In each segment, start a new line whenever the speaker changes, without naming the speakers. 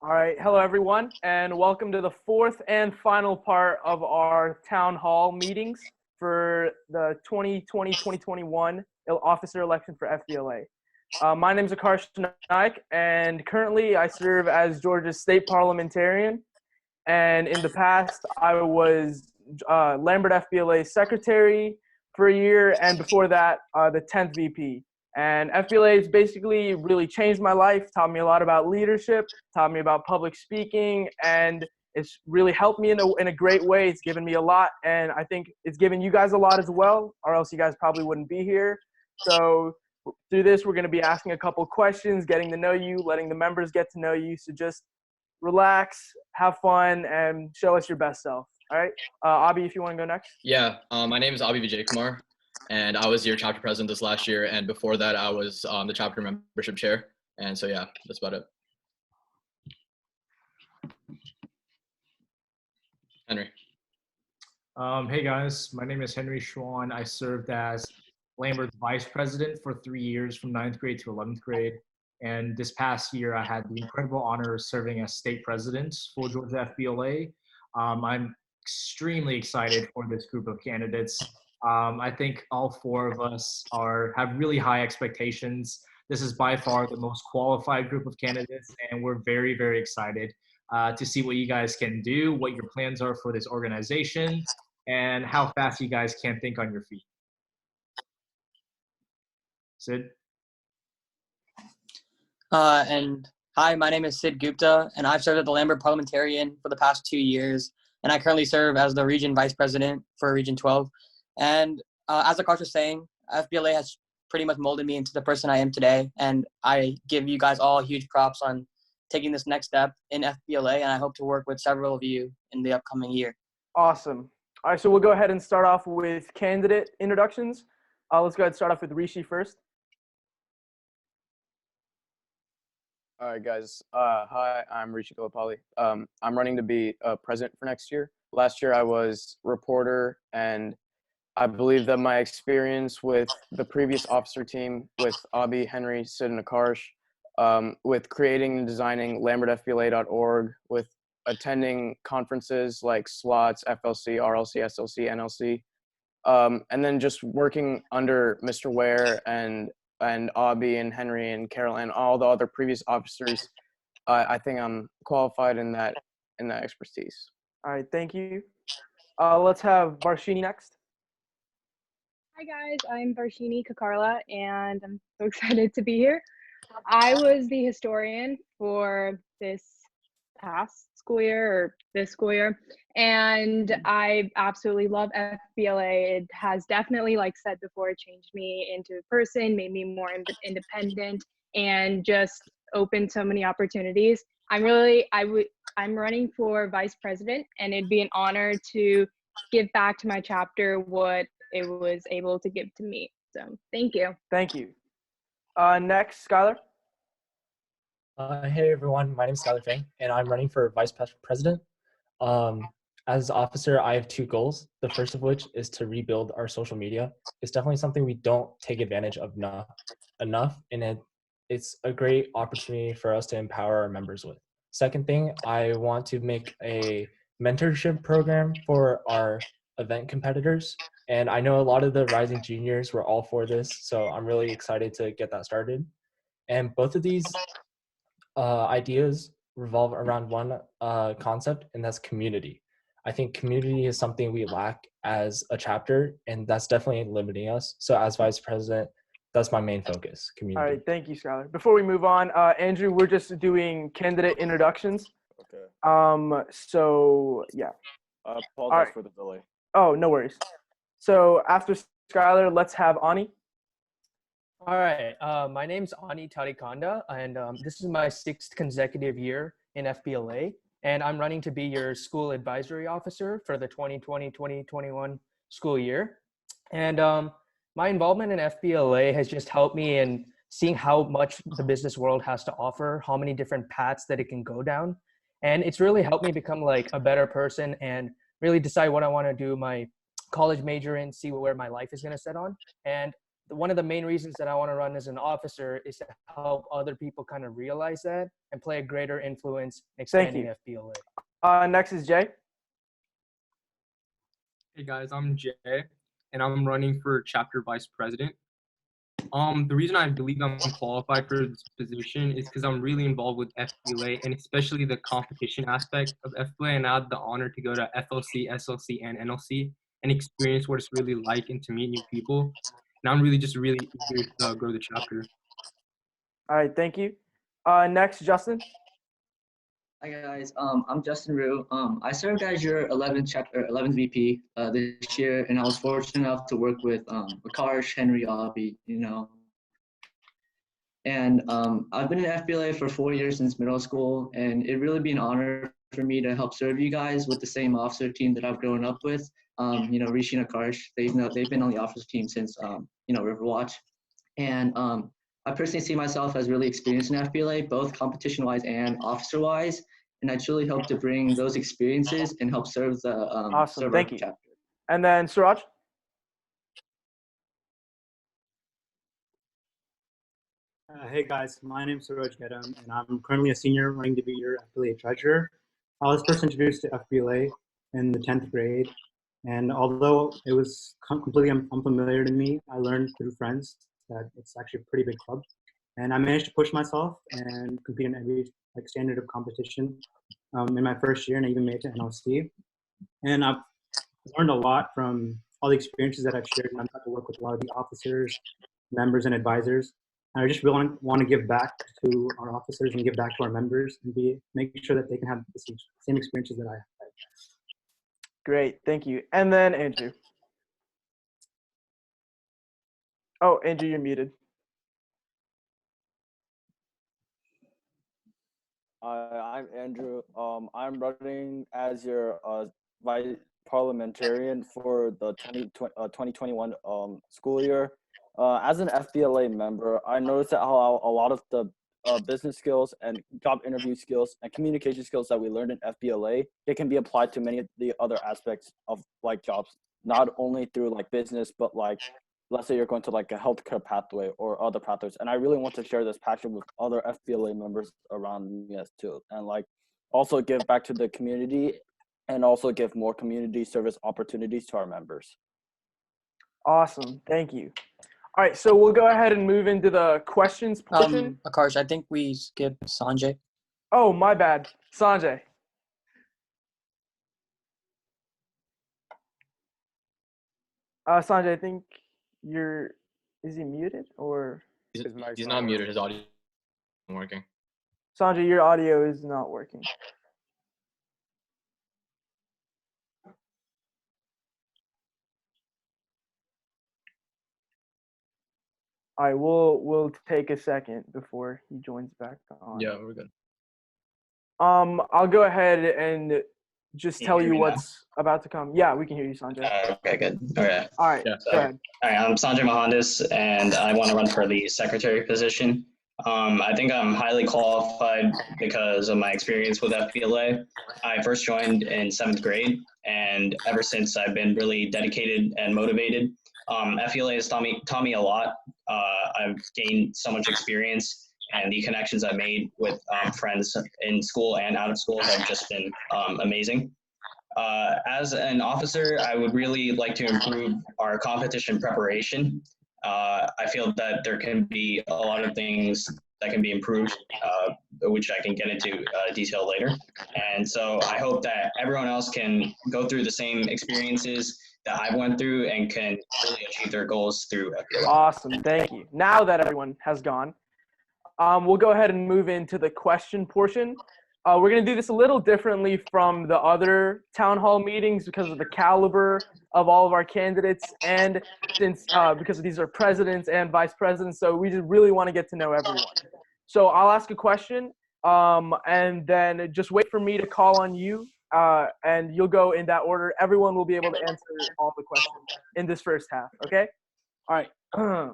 All right. Hello, everyone, and welcome to the fourth and final part of our town hall meetings for the 2020-2021 officer election for FBLA. My name is Akarsh Naik, and currently I serve as Georgia's state parliamentarian. And in the past, I was Lambert FBLA secretary for a year, and before that, the 10th VP. And FBLA has basically really changed my life, taught me a lot about leadership, taught me about public speaking, and it's really helped me in a great way. It's given me a lot, and I think it's given you guys a lot as well, or else you guys probably wouldn't be here. So through this, we're going to be asking a couple questions, getting to know you, letting the members get to know you. So just relax, have fun, and show us your best self. All right, Abhi, if you want to go next.
Yeah, my name is Abhi Vijay Kumar, and I was your chapter president this last year, and before that, I was the chapter membership chair, and so yeah, that's about it. Henry.
Hey guys, my name is Henry Schwan. I served as Lambert's vice president for 3 years from 9th grade to 11th grade. And this past year, I had the incredible honor of serving as state president for Georgia FBLA. I'm extremely excited for this group of candidates. I think all four of us have really high expectations. This is by far the most qualified group of candidates, and we're very, very excited to see what you guys can do, what your plans are for this organization, and how fast you guys can think on your feet. Sid?
And hi, my name is Sid Gupta, and I've served as the Lambert parliamentarian for the past 2 years, and I currently serve as the region vice president for Region 12. And as Akash was saying, FBLA has pretty much molded me into the person I am today, and I give you guys all huge props on taking this next step in FBLA, and I hope to work with several of you in the upcoming year.
Awesome. All right, so we'll go ahead and start off with candidate introductions. Let's go ahead and start off with Rishi first.
All right, guys. Hi, I'm Rishi Kalapali. I'm running to be president for next year. Last year, I was reporter, and I believe that my experience with the previous officer team, with Abhi, Henry, Sid, and Akarsh, with creating and designing lambertfbla.org, with attending conferences like SLOTS, FLC, RLC, SLC, NLC, and then just working under Mr. Ware and Abhi and Henry and Carol and all the other previous officers, I think I'm qualified in that expertise.
All right, thank you. Let's have Varshini next.
Hi guys, I'm Varshini Kakarla, and I'm so excited to be here. I was the historian for this past school year, or this school year, and I absolutely love FBLA. It has definitely, like said before, changed me into a person, made me more independent, and just opened so many opportunities. I'm running for vice president, and it'd be an honor to give back to my chapter what it was able to give to me. So thank you.
Thank you. Next, Skylar.
Hey everyone, my name is Skylar Fang, and I'm running for vice president. As officer, I have 2 goals. The first of which is to rebuild our social media. It's definitely something we don't take advantage of enough, and it's a great opportunity for us to empower our members with. Second thing, I want to make a mentorship program for our event competitors. And I know a lot of the rising juniors were all for this, so I'm really excited to get that started. And both of these ideas revolve around one concept, and that's community. I think community is something we lack as a chapter, and that's definitely limiting us. So as vice president, that's my main focus, community.
All right, thank you, Skylar. Before we move on, Andrew, we're just doing candidate introductions.
Okay.
So yeah.
I apologize for the delay.
Oh, no worries. So after Skylar, let's have Ani.
All right, my name's Ani Tarikonda, and this is my 6th consecutive year in FBLA, and I'm running to be your school advisory officer for the 2020-2021 school year. And my involvement in FBLA has just helped me in seeing how much the business world has to offer, how many different paths that it can go down. And it's really helped me become like a better person and really decide what I want to do my college major in, see where my life is going to set on. And one of the main reasons that I want to run as an officer is to help other people kind of realize that and play a greater influence in expanding FBLA.
Next is Jay.
Hey guys, I'm Jay, and I'm running for chapter vice president. The reason I believe I'm qualified for this position is because I'm really involved with FBLA and especially the competition aspect of FBLA, and I had the honor to go to FLC, SLC, and NLC and experience what it's really like and to meet new people. And I'm really eager to grow the chapter.
All right, thank you. Next, Justin.
Hi guys, I'm Justin Rue. I served as your 11th VP this year, and I was fortunate enough to work with Akarsh, Henry, Abby, and I've been in FBLA for 4 years since middle school, and it really be an honor for me to help serve you guys with the same officer team that I've grown up with. Rishi and Akarsh, they've been on the officer team since Riverwatch, and I personally see myself as really experienced in FBLA, both competition-wise and officer-wise, and I truly hope to bring those experiences and help serve the
awesome. Thank you.
chapter.
And then Suraj.
Hey guys, my name is Suraj Gedam, and I'm currently a senior running to be your FBLA treasurer. I was first introduced to FBLA in the 10th grade, and although it was completely unfamiliar to me, I learned through friends that it's actually a pretty big club. And I managed to push myself and compete in every standard of competition in my first year, and I even made it to NLC. And I've learned a lot from all the experiences that I've shared, and I've got to work with a lot of the officers, members, and advisors. And I just really want to give back to our officers and give back to our members and make sure that they can have the same experiences that I had.
Great, thank you. And then Andrew. Oh, Andrew, you're muted.
I'm Andrew. I'm running as your vice parliamentarian for the 2021 school year. As an FBLA member, I noticed that how a lot of the business skills and job interview skills and communication skills that we learned in FBLA, it can be applied to many of the other aspects of jobs, not only through business, but let's say you're going to a healthcare pathway or other pathways. And I really want to share this passion with other FBLA members around me as too. And also give back to the community and also give more community service opportunities to our members.
Awesome, thank you. All right, so we'll go ahead and move into the questions portion.
Akarsh, I think we skipped Sanjay.
Oh, my bad. Sanjay. Sanjay, I think is he muted or?
He's not muted, his audio isn't working.
Sanjay, your audio is not working. All right, we'll take a second before he joins back on.
Yeah, we're good.
I'll go ahead and just tell you what's about to come. Yeah, we can hear you, Sanjay.
Okay, good. Okay.
All right,
Yeah,
go ahead.
All right, I'm Sanjay Mohandas, and I want to run for the secretary position. I think I'm highly qualified because of my experience with FBLA. I first joined in 7th grade, and ever since I've been really dedicated and motivated. FBLA has taught me a lot. I've gained so much experience, and the connections I've made with friends in school and out of school have just been amazing. As an officer, I would really like to improve our competition preparation. I feel that there can be a lot of things that can be improved, which I can get into detail later. And so I hope that everyone else can go through the same experiences that I went through and can really achieve their goals through FBLA.
Awesome, thank you. Now that everyone has gone, we'll go ahead and move into the question portion. We're going to do this a little differently from the other town hall meetings because of the caliber of all of our candidates and since because these are presidents and vice presidents, so we just really want to get to know everyone. So I'll ask a question and then just wait for me to call on you and you'll go in that order. Everyone will be able to answer all the questions in this first half, okay? All right.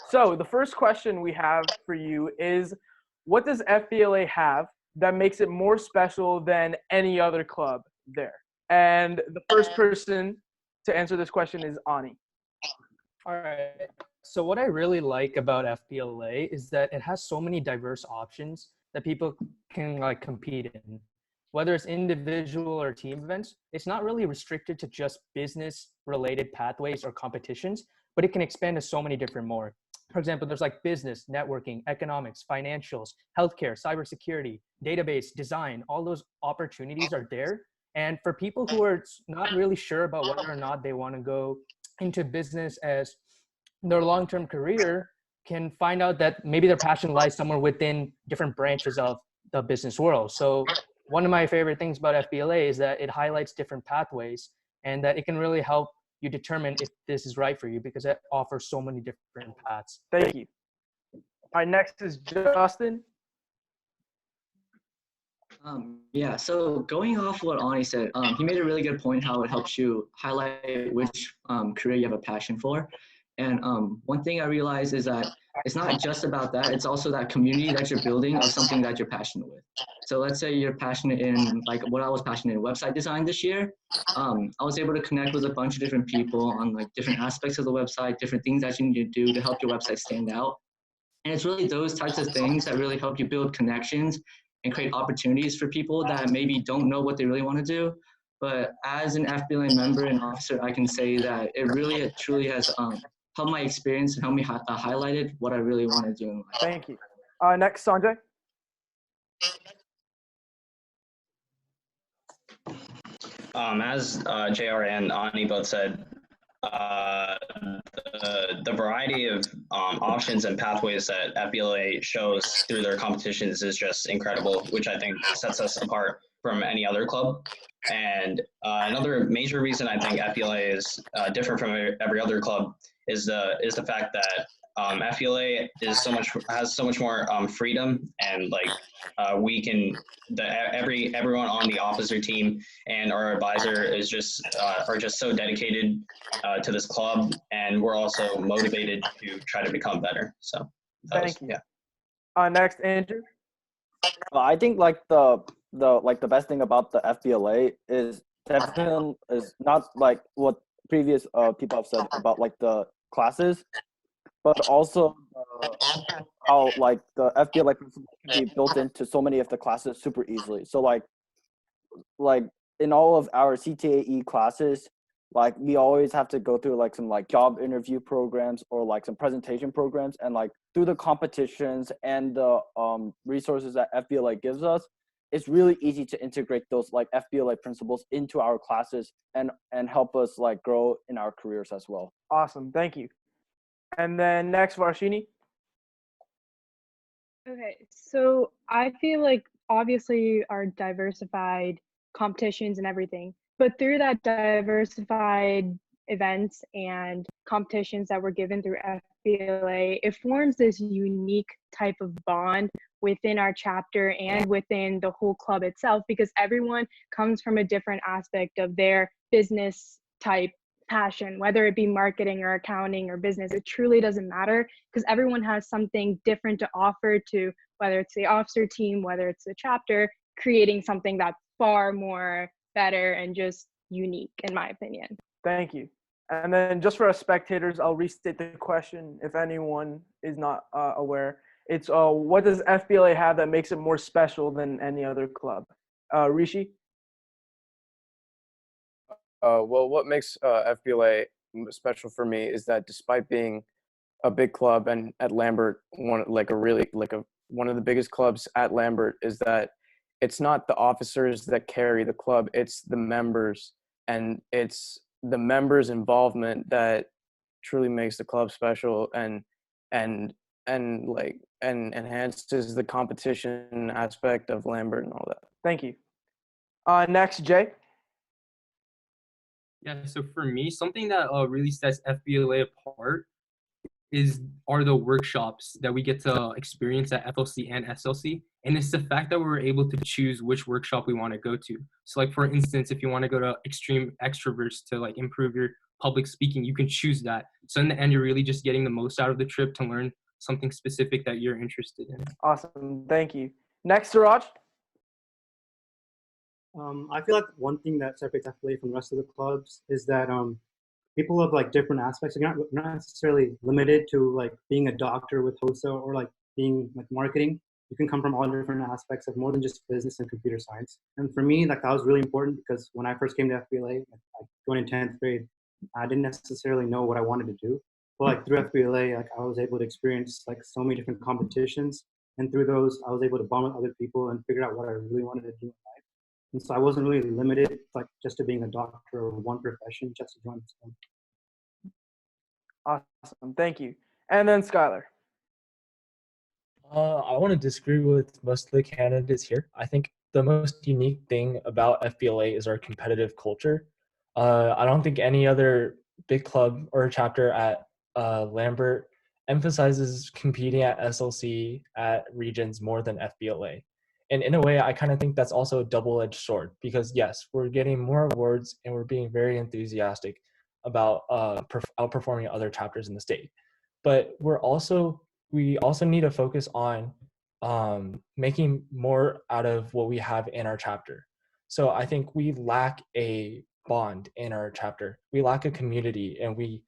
So the first question we have for you is, what does FBLA have that makes it more special than any other club there? And the first person to answer this question is Ani.
All right. So what I really like about FBLA is that it has so many diverse options that people can like compete in. Whether it's individual or team events, it's not really restricted to just business related pathways or competitions, but it can expand to so many different more. For example, there's like business, networking, economics, financials, healthcare, cybersecurity, database, design, all those opportunities are there. And for people who are not really sure about whether or not they want to go into business as their long-term career, can find out that maybe their passion lies somewhere within different branches of the business world. So one of my favorite things about FBLA is that it highlights different pathways and that it can really help you determine if this is right for you because it offers so many different paths.
Thank you. All right, next is Justin.
Yeah, so going off what Ani said, he made a really good point how it helps you highlight which career you have a passion for. And one thing I realized is that it's not just about that, it's also that community that you're building of something that you're passionate with. So let's say you're passionate in, like what I was passionate in, website design this year. I was able to connect with a bunch of different people on like different aspects of the website, different things that you need to do to help your website stand out. And it's really those types of things that really help you build connections and create opportunities for people that maybe don't know what they really want to do. But as an FBLA member and officer, I can say that it truly has helped my experience and helped me highlighted what I really want to do in life.
Thank you. Next, Sanjay.
As JR and Ani both said, the variety of options and pathways that FBLA shows through their competitions is just incredible, which I think sets us apart from any other club. And another major reason I think FBLA is different from every other club is the fact that FBLA has so much more freedom, and like we can everyone on the officer team and our advisor is just are just so dedicated to this club, and we're also motivated to try to become better. So
Thank you.
Yeah.
Next, Andrew.
I think like the best thing about the FBLA is definitely is not like what previous people have said about like the classes, but also how like the FBLA principles can be built into so many of the classes super easily. So like in all of our CTAE classes, like we always have to go through like some like job interview programs or like some presentation programs, and like through the competitions and the resources that FBLA gives us, it's really easy to integrate those like FBLA principles into our classes and help us like grow in our careers as well.
Awesome, thank you. And then next, Varshini.
Okay, so I feel like obviously our diversified competitions and everything, but through that diversified events and competitions that were given through FBLA, it forms this unique type of bond within our chapter and within the whole club itself, because everyone comes from a different aspect of their business type passion, whether it be marketing or accounting or business. It truly doesn't matter, because everyone has something different to offer to, whether it's the officer team, whether it's the chapter, creating something that's far more better and just unique, in my opinion.
Thank you. And then just for our spectators, I'll restate the question if anyone is not aware. It's what does FBLA have that makes it more special than any other club? Rishi?
Well, what makes FBLA special for me is that despite being a big club and at Lambert, one of the biggest clubs at Lambert, is that it's not the officers that carry the club, it's the members, and it's the members' involvement that truly makes the club special and enhances the competition aspect of Lambert and all that.
Thank you. Next, Jay.
Yeah, so for me, something that really sets FBLA apart are the workshops that we get to experience at FLC and SLC. And it's the fact that we were able to choose which workshop we want to go to. So like, for instance, if you want to go to extreme extroverts to like improve your public speaking, you can choose that. So in the end, you're really just getting the most out of the trip to learn something specific that you're interested in.
Awesome, thank you. Next, Suraj.
I feel like one thing that separates FBLA from the rest of the clubs is that people of like different aspects. You're not necessarily limited to like being a doctor with HOSA or like being like marketing. You can come from all different aspects of more than just business and computer science. And for me, like that was really important because when I first came to FBLA, I joined in 10th grade, I didn't necessarily know what I wanted to do. But like through FBLA, like I was able to experience like so many different competitions. And through those, I was able to bond with other people and figure out what I really wanted to do in life. And so I wasn't really limited like just to being a doctor or one profession just to join school.
Awesome. Thank you. And then Skylar.
I want to disagree with most of the candidates here. I think the most unique thing about FBLA is our competitive culture. I don't think any other big club or chapter at Lambert emphasizes competing at SLC at regions more than FBLA. And in a way, I kind of think that's also a double-edged sword because yes, we're getting more awards and we're being very enthusiastic about outperforming other chapters in the state. But we also need to focus on making more out of what we have in our chapter. So I think we lack a bond in our chapter. We lack a community, and we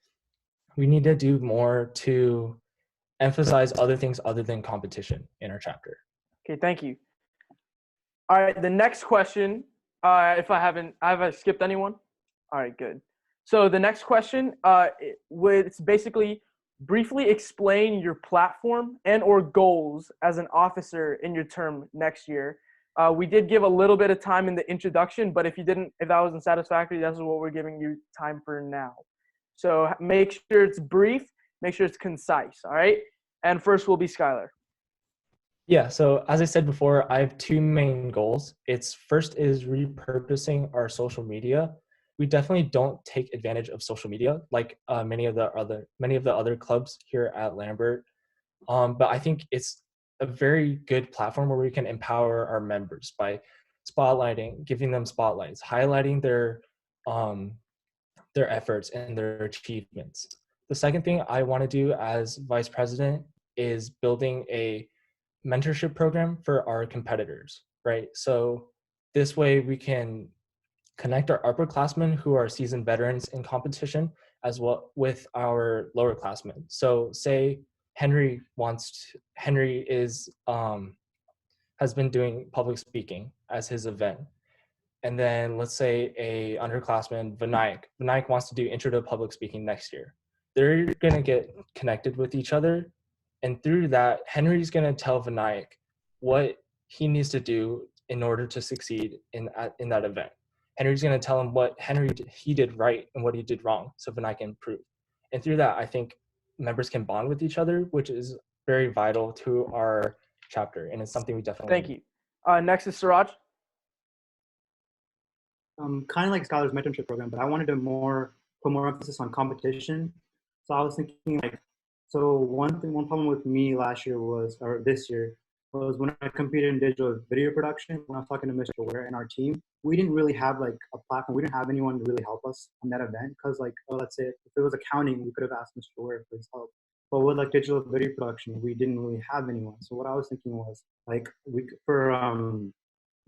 need to do more to emphasize other things other than competition in our chapter.
Okay, thank you. All right, the next question, if have I skipped anyone? All right, good. So the next question, it's basically briefly explain your platform and or goals as an officer in your term next year. We did give a little bit of time in the introduction, but if that wasn't satisfactory, that's what we're giving you time for now. So make sure it's brief, make sure it's concise, all right? And first will be Skylar.
Yeah, so as I said before, I have two main goals. First is repurposing our social media. We definitely don't take advantage of social media like many of the other clubs here at Lambert. But I think it's a very good platform where we can empower our members by giving them spotlights, highlighting their efforts and their achievements. The second thing I want to do as vice president is building a mentorship program for our competitors, right? So this way we can connect our upperclassmen who are seasoned veterans in competition as well with our lowerclassmen. So say Henry has been doing public speaking as his event. And then let's say a underclassman, Vinayak wants to do intro to public speaking next year. They're gonna get connected with each other. And through that, Henry's gonna tell Vinayak what he needs to do in order to succeed in that event. Henry's gonna tell him what he did right and what he did wrong, so Vinayak can improve. And through that, I think members can bond with each other, which is very vital to our chapter, and it's something we definitely
Thank you. Next is Siraj.
Kind of like Scholar's mentorship program, but I wanted to put more emphasis on competition. So I was thinking like, so one problem with me this year was when I competed in digital video production. When I was talking to Mr. Ware and our team, we didn't really have like a platform. We didn't have anyone to really help us on that event because like, let's say if it was accounting, we could have asked Mr. Ware for his help. But with like digital video production, we didn't really have anyone. So what I was thinking was like for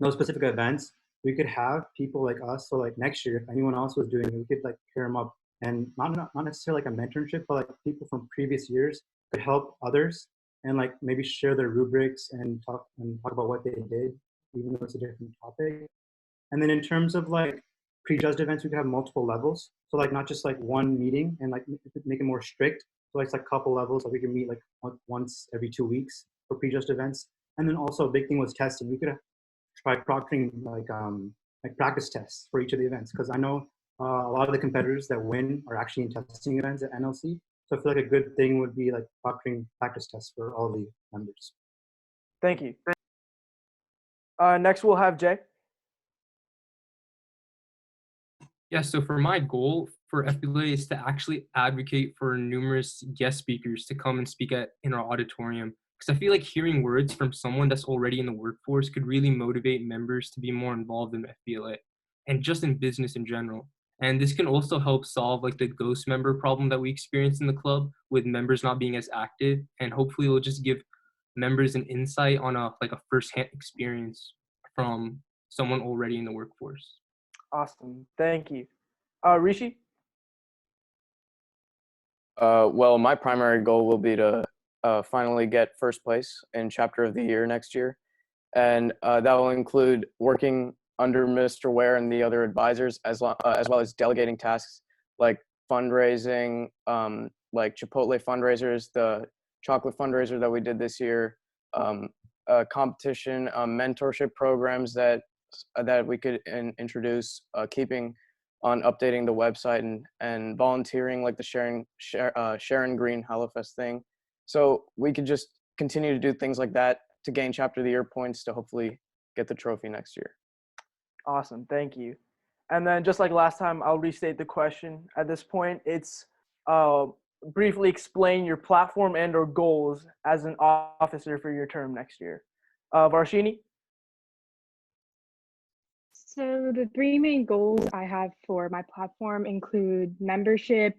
those specific events, we could have people like us. So like next year, if anyone else was doing it, we could like pair them up and not necessarily like a mentorship, but like people from previous years could help others and like maybe share their rubrics and talk about what they did, even though it's a different topic. And then in terms of like prejudged events, we could have multiple levels. So like not just like one meeting and like make it more strict. So it's like a couple levels. Like we can meet like once every 2 weeks for prejudged events. And then also a big thing was testing. We could try proctoring like practice tests for each of the events because I know a lot of the competitors that win are actually in testing events at NLC. So I feel like a good thing would be like proctoring practice tests for all the members.
Thank you. Next we'll have Jay.
Yeah, so for my goal for FBLA is to actually advocate for numerous guest speakers to come and speak in our auditorium. Because I feel like hearing words from someone that's already in the workforce could really motivate members to be more involved in FBLA and just in business in general. And this can also help solve like the ghost member problem that we experience in the club with members not being as active. And hopefully it'll just give members an insight on a first-hand experience from someone already in the workforce.
Awesome. Thank you. Rishi?
Well, my primary goal will be to finally get first place in chapter of the year next year. And that will include working under Mr. Ware and the other advisors, as well as delegating tasks like fundraising, like Chipotle fundraisers, the chocolate fundraiser that we did this year, competition, mentorship programs that we could introduce, keeping on updating the website and volunteering, like the Sharon Green Hallowfest thing. So we could just continue to do things like that to gain chapter of the year points to hopefully get the trophy next year.
Awesome, thank you. And then just like last time, I'll restate the question at this point. It's briefly explain your platform and or goals as an officer for your term next year. Varshini?
So the three main goals I have for my platform include membership,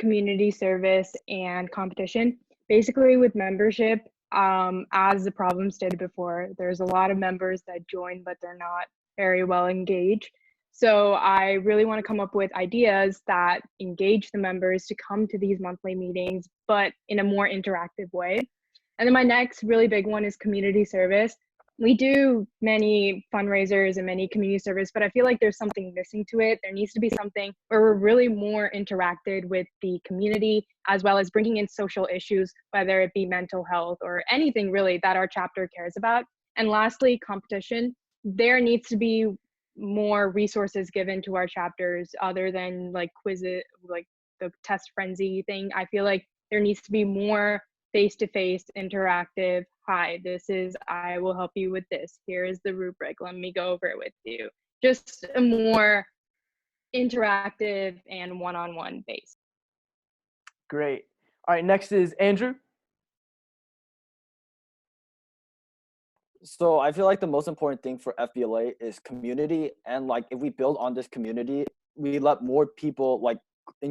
community service, and competition. Basically with membership, as the problem stated before, there's a lot of members that join, but they're not very well engaged. So I really want to come up with ideas that engage the members to come to these monthly meetings, but in a more interactive way. And then my next really big one is community service. We do many fundraisers and many community service, but I feel like there's something missing to it. There needs to be something where we're really more interacted with the community, as well as bringing in social issues, whether it be mental health or anything really that our chapter cares about. And lastly, competition. There needs to be more resources given to our chapters other than like quizzes, like the test frenzy thing. I feel like there needs to be more face-to-face interactive. Hi, this is, I will help you with this. Here is the rubric. Let me go over it with you. Just a more interactive and one-on-one base.
Great. All right, next is Andrew.
So I feel like the most important thing for FBLA is community, and like if we build on this community, we let more people like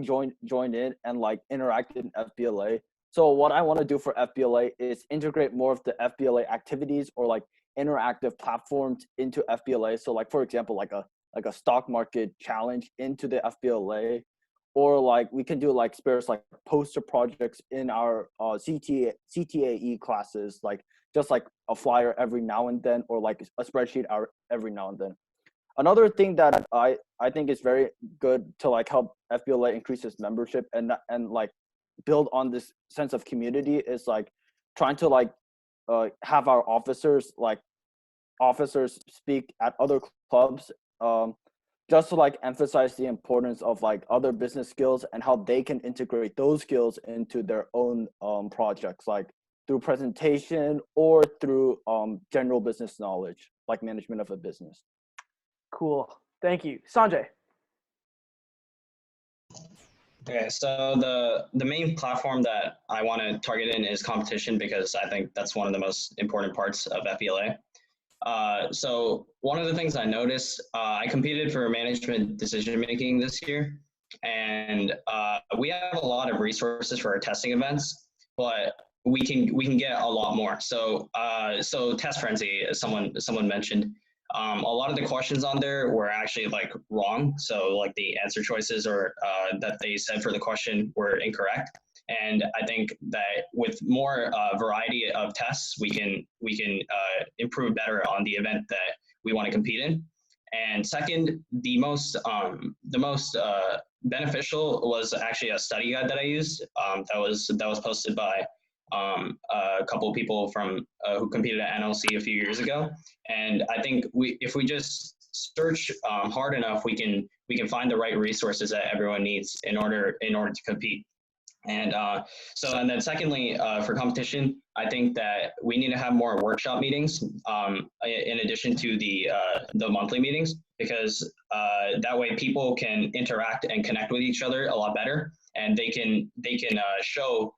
join in and like interact in FBLA. So what I want to do for FBLA is integrate more of the FBLA activities or like interactive platforms into FBLA. So like for example, like a stock market challenge into the FBLA, or like we can do like spares like poster projects in our CTAE classes, like just like a flyer every now and then, or like a spreadsheet every now and then. Another thing that I think is very good to like help FBLA increase its membership and like build on this sense of community is like trying to like have our officers speak at other clubs, just to like emphasize the importance of like other business skills and how they can integrate those skills into their own projects, like through presentation or through general business knowledge, like management of a business.
Cool. Thank you. Sanjay.
Okay, so the main platform that I want to target in is competition, because I think that's one of the most important parts of FBLA. So one of the things I noticed, I competed for management decision making this year, and we have a lot of resources for our testing events, but we can get a lot more. So so test frenzy, as someone mentioned, a lot of the questions on there were actually like wrong. So like the answer choices or that they said for the question were incorrect. And I think that with more variety of tests, we can improve better on the event that we want to compete in. And second, the most beneficial was actually a study guide that I used that was posted by a couple of people from who competed at NLC a few years ago. And I think if we just search hard enough, we can find the right resources that everyone needs in order to compete. And and then secondly, for competition, I think that we need to have more workshop meetings in addition to the monthly meetings, because that way people can interact and connect with each other a lot better, and they can show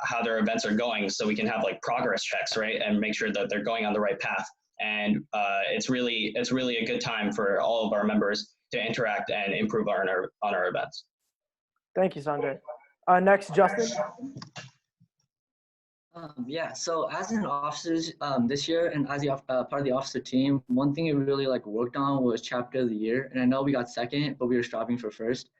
how their events are going, so we can have like progress checks, right, and make sure that they're going on the right path. And it's really a good time for all of our members to interact and improve on our events.
Thank you, Sanjay. Next, Justin.
Yeah, so as an officers this year and as the part of the officer team, one thing we really like worked on was chapter of the year. And I know we got second, but we were striving for first.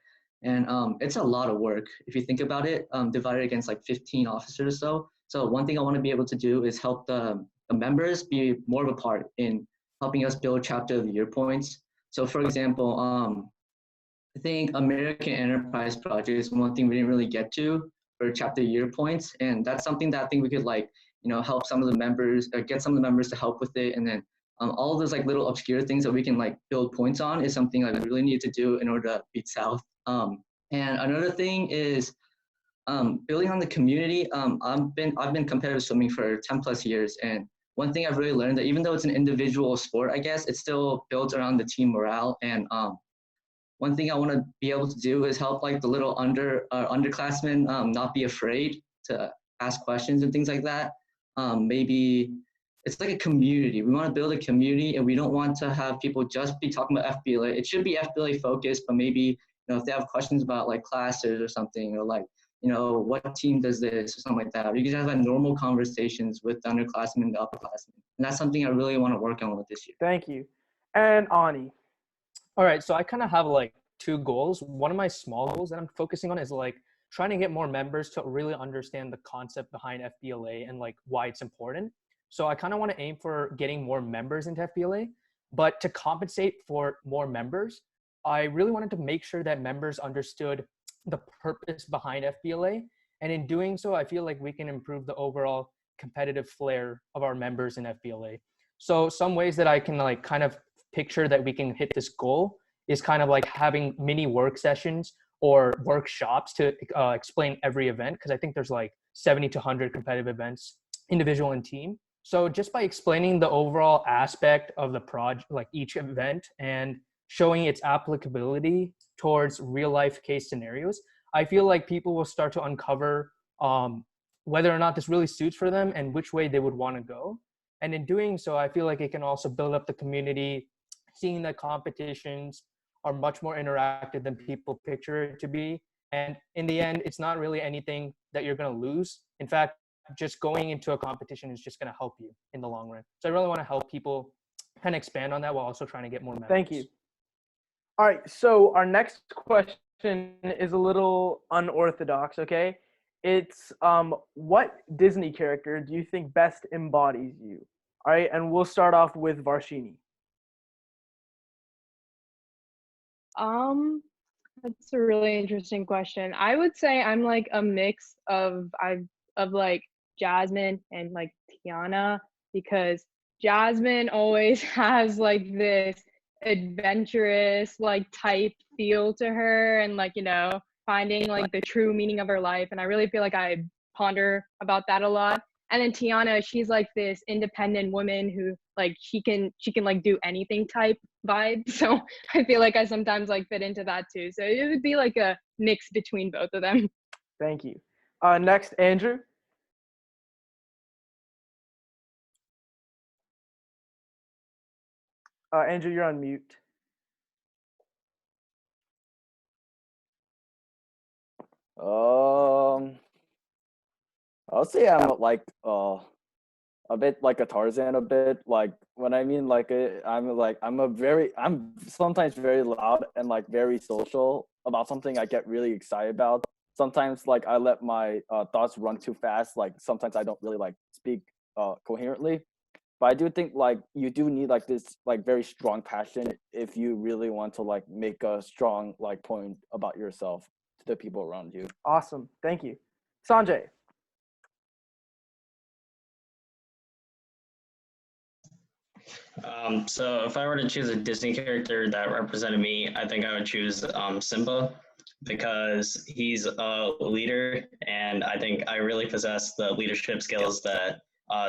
And it's a lot of work if you think about it, divided against like 15 officers or so. So one thing I want to be able to do is help the members be more of a part in helping us build chapter of the year points. So for example, I think American Enterprise Project is one thing we didn't really get to for chapter year points. And that's something that I think we could like, help some of the members, or get some of the members to help with it. And then all of those like little obscure things that we can like build points on is something like we really need to do in order to beat South. And another thing is building on the community. I've been competitive swimming for 10 plus years. And one thing I've really learned that even though it's an individual sport, I guess, it still builds around the team morale. And one thing I want to be able to do is help like the little underclassmen not be afraid to ask questions and things like that. Maybe it's like a community. We want to build a community, and we don't want to have people just be talking about FBLA. It should be FBLA focused, but maybe if they have questions about like classes or something, or like what team does this or something like that. You can have like normal conversations with the underclassmen and the upperclassmen, and that's something I really want to work on with this year.
Thank you. And Ani.
All right, so I kind of have like 2 goals. One of my small goals that I'm focusing on is like trying to get more members to really understand the concept behind FBLA and like why it's important. So I kind of want to aim for getting more members into FBLA, but to compensate for more members, I really wanted to make sure that members understood the purpose behind FBLA. And in doing so, I feel like we can improve the overall competitive flair of our members in FBLA. So some ways that I can like kind of picture that we can hit this goal is kind of like having mini work sessions or workshops to explain every event, because I think there's like 70 to 100 competitive events, individual and team. So just by explaining the overall aspect of the project, like each event, and showing its applicability towards real life case scenarios, I feel like people will start to uncover whether or not this really suits for them and which way they would want to go. And in doing so, I feel like it can also build up the community, seeing that competitions are much more interactive than people picture it to be. And in the end, it's not really anything that you're going to lose. In fact, just going into a competition is just going to help you in the long run. So I really want to help people kind of expand on that while also trying to get more members.
Thank you. All right, so our next question is a little unorthodox, okay? It's what Disney character do you think best embodies you? All right, and we'll start off with Varshini.
That's a really interesting question. I would say I'm like a mix of like Jasmine and like Tiana, because Jasmine always has like this adventurous like type feel to her, and like finding like the true meaning of her life, and I really feel like I ponder about that a lot. And then Tiana, she's like this independent woman who like she can like do anything type vibe. So I feel like I sometimes like fit into that too. So it would be like a mix between both of them.
Thank you. Next, Andrew. Andrew, you're on mute.
I'll say I'm like a bit like a Tarzan a bit. Like when I mean like I'm sometimes very loud and like very social about something I get really excited about. Sometimes like I let my thoughts run too fast. Like sometimes I don't really like speak coherently. But I do think like you do need like this like very strong passion if you really want to like make a strong like point about yourself to the people around you.
Awesome. Thank you. Sanjay.
So if I were to choose a Disney character that represented me, I think I would choose Simba, because he's a leader, and I think I really possess the leadership skills that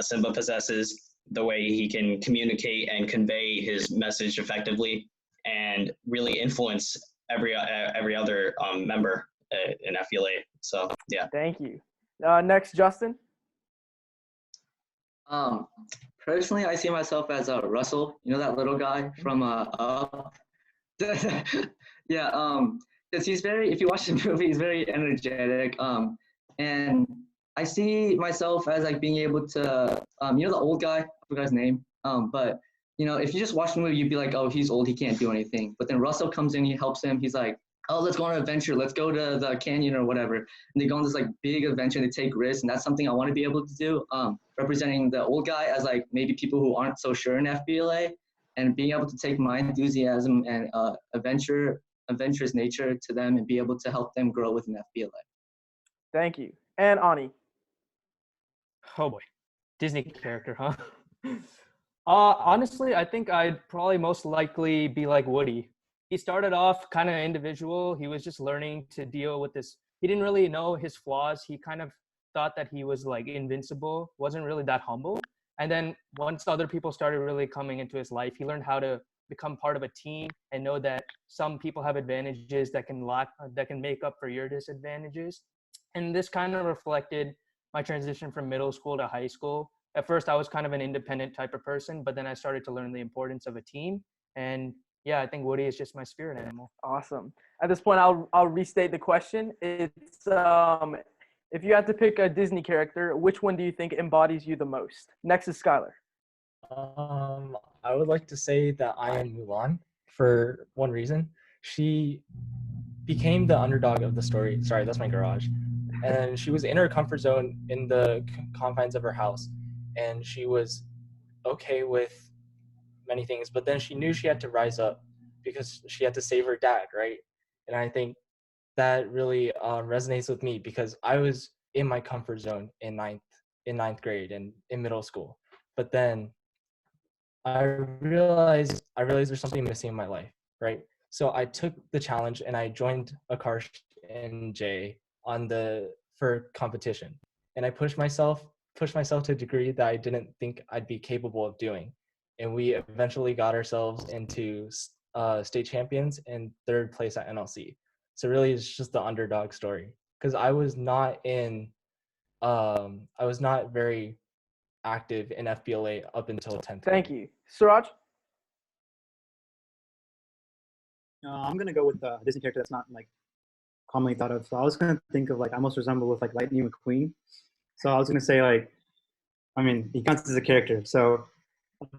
Simba possesses, the way he can communicate and convey his message effectively and really influence every other member in FBLA. So yeah.
Thank you. Next, Justin.
Personally, I see myself as Russell. You know that little guy from Up. Yeah. Because he's very. If you watch the movie, he's very energetic. And I see myself as like being able to. The old guy. I forgot his name. But if you just watch the movie, you'd be like, oh, he's old. He can't do anything. But then Russell comes in. He helps him. He's like, oh, let's go on an adventure. Let's go to the canyon or whatever. And they go on this like big adventure and they take risks. And that's something I want to be able to do. Representing the old guy as like maybe people who aren't so sure in FBLA and being able to take my enthusiasm and adventurous nature to them and be able to help them grow within FBLA.
Thank you. And Ani.
Oh boy, Disney character, huh? Honestly, I think I'd probably most likely be like Woody. He started off kind of individual. He was just learning to deal with this. He didn't really know his flaws. He kind of thought that he was like invincible, wasn't really that humble. And then once other people started really coming into his life, he learned how to become part of a team and know that some people have advantages that can make up for your disadvantages. And this kind of reflected my transition from middle school to high school. At first, I was kind of an independent type of person, but then I started to learn the importance of a team. And yeah, I think Woody is just my spirit animal.
Awesome. At this point, I'll restate the question. It's if you had to pick a Disney character, which one do you think embodies you the most? Next is Skylar.
I would like to say that I am Mulan for one reason. She became the underdog of the story. Sorry, that's my garage. And she was in her comfort zone in the confines of her house. And she was okay with many things, but then she knew she had to rise up because she had to save her dad, right? And I think that really resonates with me because I was in my comfort zone in ninth grade and in middle school. But then I realized there's something missing in my life, right? So I took the challenge and I joined Akarsh and Jay for competition. And I pushed myself to a degree that I didn't think I'd be capable of doing. And we eventually got ourselves into state champions and third place at NLC. So really it's just the underdog story. Because I was not very active in FBLA up until 10th grade.
Thank you. Suraj?
I'm gonna go with a Disney character that's not like commonly thought of. So I was gonna think of like I almost resemble with like Lightning McQueen. So I was gonna say like, I mean, he counts as a character. So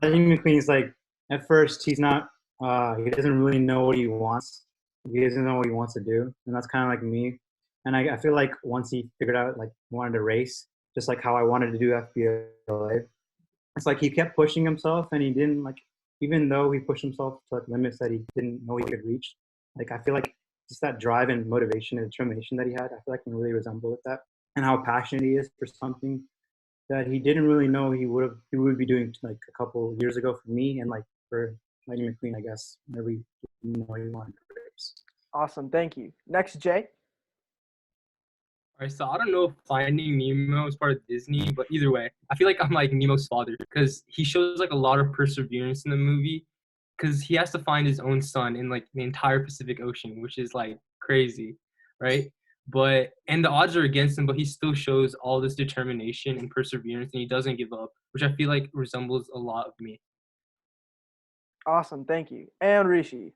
Lightning McQueen is like at first he's not he doesn't really know what he wants. He doesn't know what he wants to do, and that's kind of like me. And I feel like once he figured out like he wanted to race, just like how I wanted to do FBLA, it's like he kept pushing himself, and he didn't like even though he pushed himself to like limits that he didn't know he could reach. Like I feel like just that drive and motivation and determination that he had, I feel like I can really resemble with that, and how passionate he is for something that he didn't really know he would be doing like a couple years ago for me and like for Lightning McQueen, I guess. Whenever he didn't know he wanted to race.
Awesome. Thank you. Next, Jay.
All right, so I don't know if Finding Nemo is part of Disney, but either way, I feel like I'm like Nemo's father because he shows like a lot of perseverance in the movie because he has to find his own son in like the entire Pacific Ocean, which is like crazy, right? And the odds are against him, but he still shows all this determination and perseverance and he doesn't give up, which I feel like resembles a lot of me.
Awesome. Thank you. And Rishi.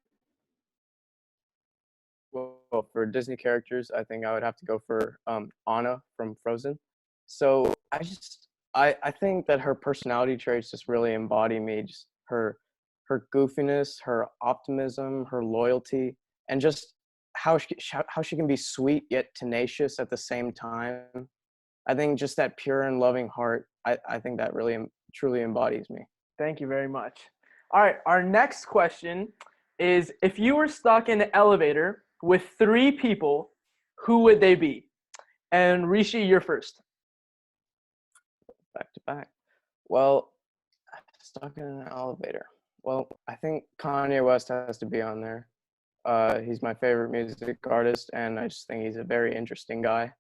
Well, for Disney characters, I think I would have to go for Anna from Frozen. So I think that her personality traits just really embody me. Just her goofiness, her optimism, her loyalty, and just how she can be sweet yet tenacious at the same time. I think just that pure and loving heart. I think that really truly embodies me.
Thank you very much. All right, our next question is: if you were stuck in an elevator with 3 people, who would they be? And Rishi, you're first.
Back to back. Well, stuck in an elevator. Well, I think Kanye West has to be on there. He's my favorite music artist, and I just think he's a very interesting guy.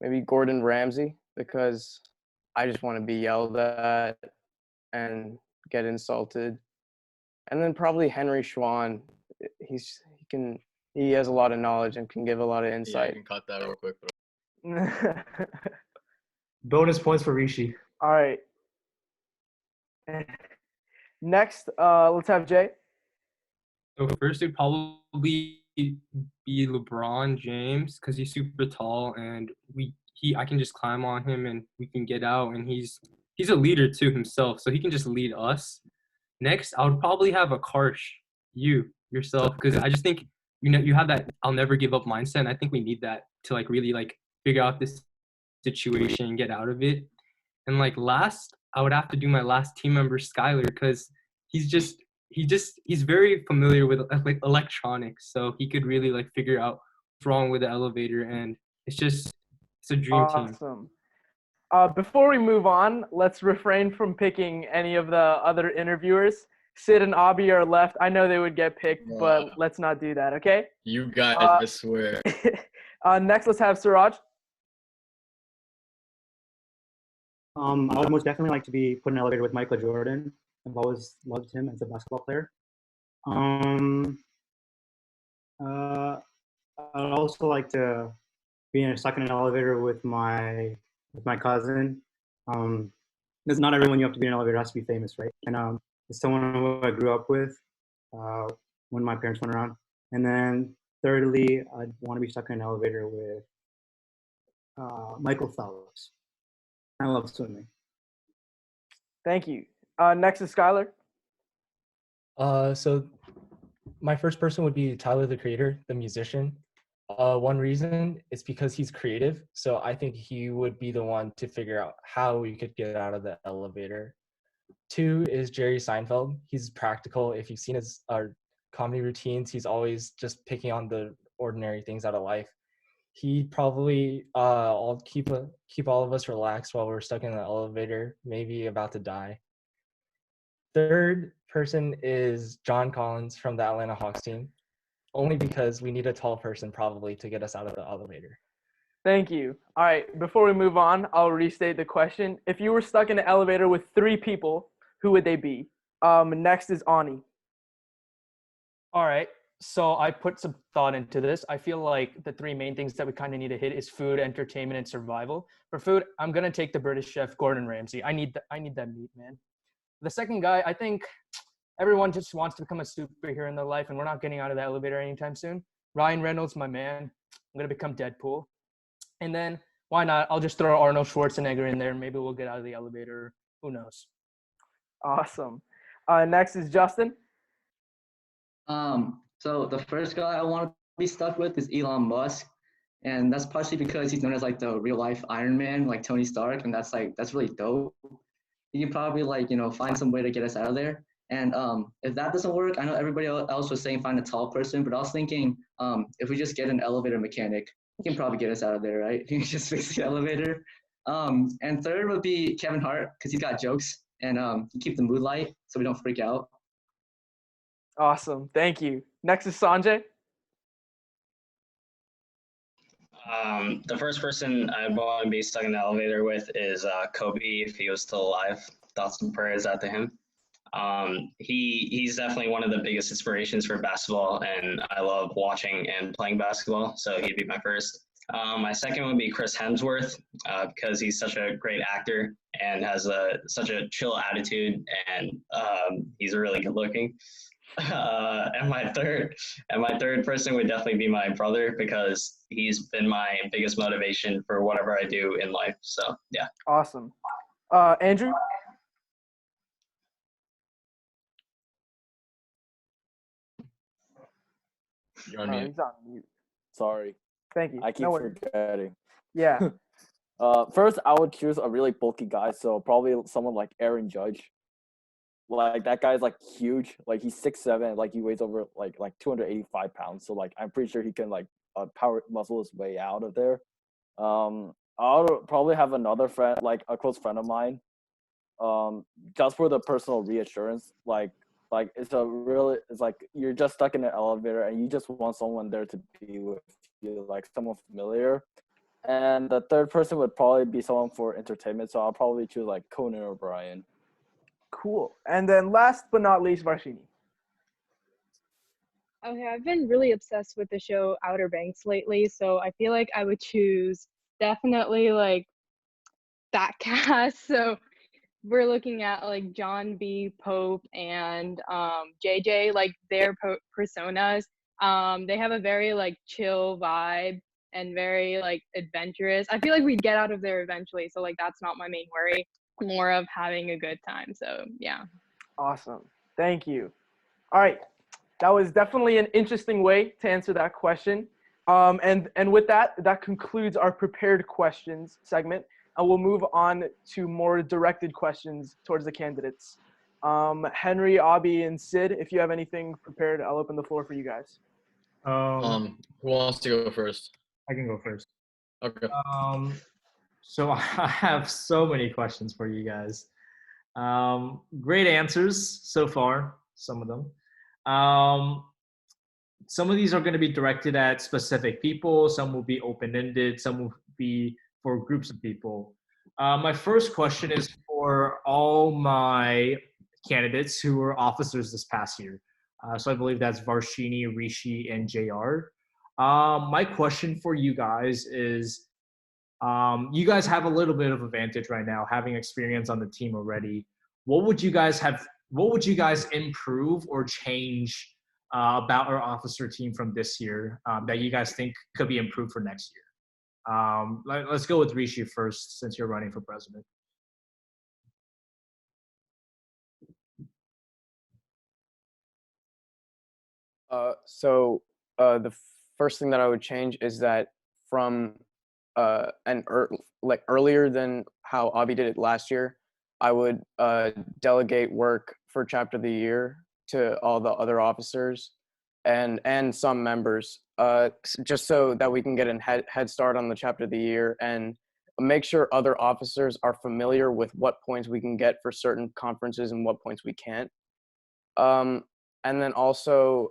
Maybe Gordon Ramsay, because I just want to be yelled at and get insulted. And then probably Henry Schwann. He has a lot of knowledge and can give a lot of insight.
Yeah, you can cut that real quick.
Bonus points for Rishi.
All right. Next, let's have Jay.
So first it'd probably be LeBron James because he's super tall and I can just climb on him and we can get out, and he's a leader too himself, so he can just lead us. Next, I would probably have Akarsh, you, yourself, because I just think you have that I'll never give up mindset, and I think we need that to like really like figure out this situation and get out of it. And like last, I would have to do my last team member, Skylar, because he's very familiar with like electronics, so he could really like figure out what's wrong with the elevator, and it's a dream team.
Awesome. Before we move on, let's refrain from picking any of the other interviewers. Sid and Abby are left. I know they would get picked, but let's not do that, okay?
You guys, I swear.
Next, let's have Suraj.
I would most definitely like to be put in an elevator with Michael Jordan. I've always loved him as a basketball player. I'd also like to be stuck in an elevator with my cousin. There's not everyone you have to be in an elevator has to be famous, right? And it's someone who I grew up with when my parents went around. And then thirdly, I'd want to be stuck in an elevator with Michael Phelps. I love swimming.
Thank you. Next is Skylar.
So my first person would be Tyler, the Creator, the musician. One reason is because he's creative. So I think he would be the one to figure out how we could get out of the elevator. 2 is Jerry Seinfeld. He's practical. If you've seen his comedy routines, he's always just picking on the ordinary things out of life. He'd probably all keep all of us relaxed while we're stuck in the elevator, maybe about to die. 3rd person is John Collins from the Atlanta Hawks team, only because we need a tall person probably to get us out of the elevator.
Thank you. All right, before we move on, I'll restate the question. If you were stuck in an elevator with 3 people, who would they be? Next is Ani.
All right. So I put some thought into this. I feel like the 3 main things that we kind of need to hit is food, entertainment, and survival. For food, I'm gonna take the British chef Gordon Ramsay. I need that meat, man. The second guy, I think everyone just wants to become a superhero in their life, and we're not getting out of the elevator anytime soon. Ryan Reynolds, my man. I'm gonna become Deadpool. And then why not? I'll just throw Arnold Schwarzenegger in there, and maybe we'll get out of the elevator. Who knows?
Awesome. Next is Justin.
So the first guy I want to be stuck with is Elon Musk, and that's partially because he's known as like the real life Iron Man, like Tony Stark, and that's really dope. He can probably find some way to get us out of there. And if that doesn't work, I know everybody else was saying find a tall person, but I was thinking if we just get an elevator mechanic, he can probably get us out of there, right? He can just fix the elevator. And third would be Kevin Hart, because he's got jokes and he keep the mood light so we don't freak out.
Awesome. Thank you. Next is Sanjay.
The first person I'd want to be stuck in the elevator with is Kobe if he was still alive. Thoughts and prayers out to him. He's definitely one of the biggest inspirations for basketball, and I love watching and playing basketball, so he'd be my first. My second would be Chris Hemsworth because he's such a great actor and has such a chill attitude, and he's really good looking. And my third person would definitely be my brother because he's been my biggest motivation for whatever I do in life. So yeah.
Awesome. Andrew.
You're on mute.
He's on mute.
Sorry.
Thank you.
I keep forgetting.
Yeah.
First, I would choose a really bulky guy, so probably someone like Aaron Judge. Like that guy's like huge. Like he's 6'7", like he weighs over like 285 pounds. So like I'm pretty sure he can like power muscle his way out of there. I'll probably have another friend, like a close friend of mine, just for the personal reassurance. Like it's like you're just stuck in an elevator and you just want someone there to be with you, like someone familiar. And the third person would probably be someone for entertainment. So I'll probably choose like Conan O'Brien.
Cool. And then last but not least, Varshini.
Okay, I've been really obsessed with the show Outer Banks lately, so I feel like I would choose definitely like that cast. So we're looking at like John B. Pope and JJ, like their personas. They have a very like chill vibe and very like adventurous. I feel like we'd get out of there eventually, so like that's not my main worry. More of having a good time. So yeah.
Awesome. Thank you. All right. that was definitely an interesting way to answer that question. And with that, that concludes our prepared questions segment. And we'll move on to more directed questions towards the candidates. Henry, Abby, and Sid, if you have anything prepared, I'll open the floor for you guys.
Who wants to go first?
I can go first.
Okay.
So I have so many questions for you guys. Great answers so far, some of them. Some of these are going to be directed at specific people. Some will be open-ended. Some will be for groups of people. My first question is for all my candidates who were officers this past year. So I believe that's Varshini, Rishi, and JR. My question for you guys is, you guys have a little bit of advantage right now, having experience on the team already. What would you guys improve or change about our officer team from this year that you guys think could be improved for next year? Let's go with Rishi first, since you're running for president.
The first thing that I would change is that from earlier than how Abby did it last year, I would delegate work for chapter of the year to all the other officers and some members, just so that we can get a head start on the chapter of the year and make sure other officers are familiar with what points we can get for certain conferences and what points we can't. And then also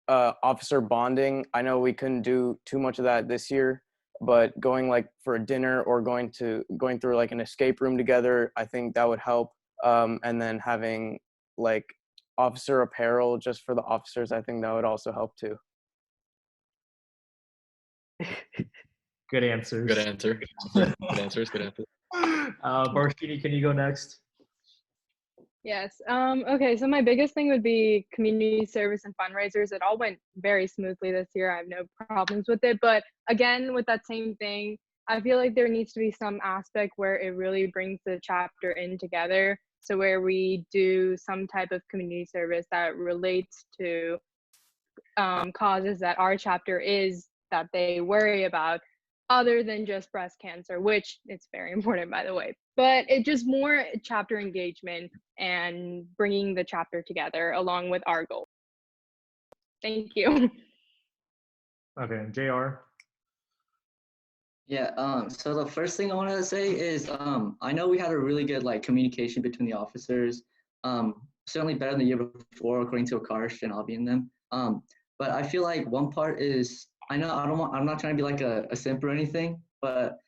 officer bonding. I know we couldn't do too much of that this year, but going like for a dinner or going through like an escape room together, I think that would help. And then having like officer apparel just for the officers, I think that would also help too.
Good answers.
Good answer. Good answers. Good answers.
Varshini, can you go next?
Yes. Okay, so my biggest thing would be community service and fundraisers. It all went very smoothly this year. I have no problems with it. But again, with that same thing, I feel like there needs to be some aspect where it really brings the chapter in together. So where we do some type of community service that relates to causes that our chapter that they worry about, other than just breast cancer, which it's very important, by the way. But it just more chapter engagement and bringing the chapter together along with our goal. Thank you.
Okay, JR.
Yeah, so the first thing I wanted to say is I know we had a really good like communication between the officers, certainly better than the year before according to Akarsh and Abby and them. But I feel like one part is, I'm not trying to be like a simp or anything, but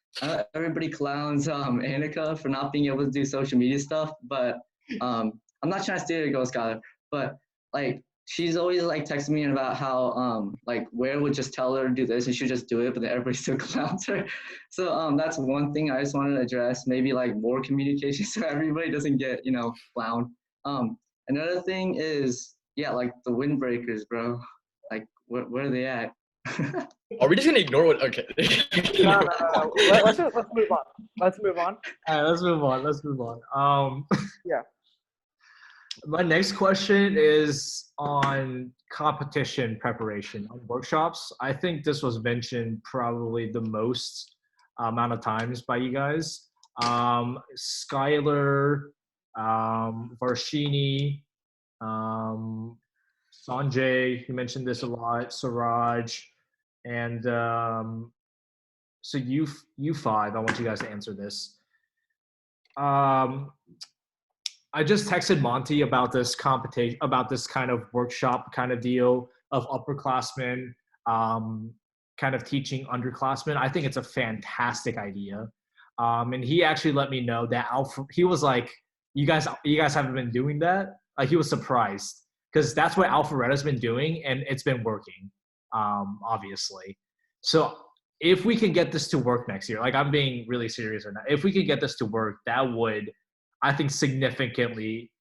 everybody clowns Annika for not being able to do social media stuff, but I'm not trying to steal your girl, Skylar, but like she's always like texting me about how like Ware would just tell her to do this and she'll just do it, but then everybody still clowns her. So that's one thing I just wanted to address, maybe like more communication so everybody doesn't get, clowned. Another thing is, yeah, like the windbreakers, bro. Like where are they at?
Are we just gonna ignore what? Okay.
No. Let's move on. Let's move on.
All right, let's move on.
Yeah.
My next question is on competition preparation, on workshops. I think this was mentioned probably the most amount of times by you guys. Skylar, Varshini, Sanjay, you mentioned this a lot, Suraj, and so you five, I want you guys to answer this. I just texted Monty about this competition, about this kind of workshop kind of deal of upperclassmen kind of teaching underclassmen. I think it's a fantastic idea. And he actually let me know that he was like, you guys haven't been doing that? Like, he was surprised because that's what Alpharetta's been doing and it's been working, obviously. So if we can get this to work next year, like I'm being really serious right now, if we can get this to work, that would, I think, significantly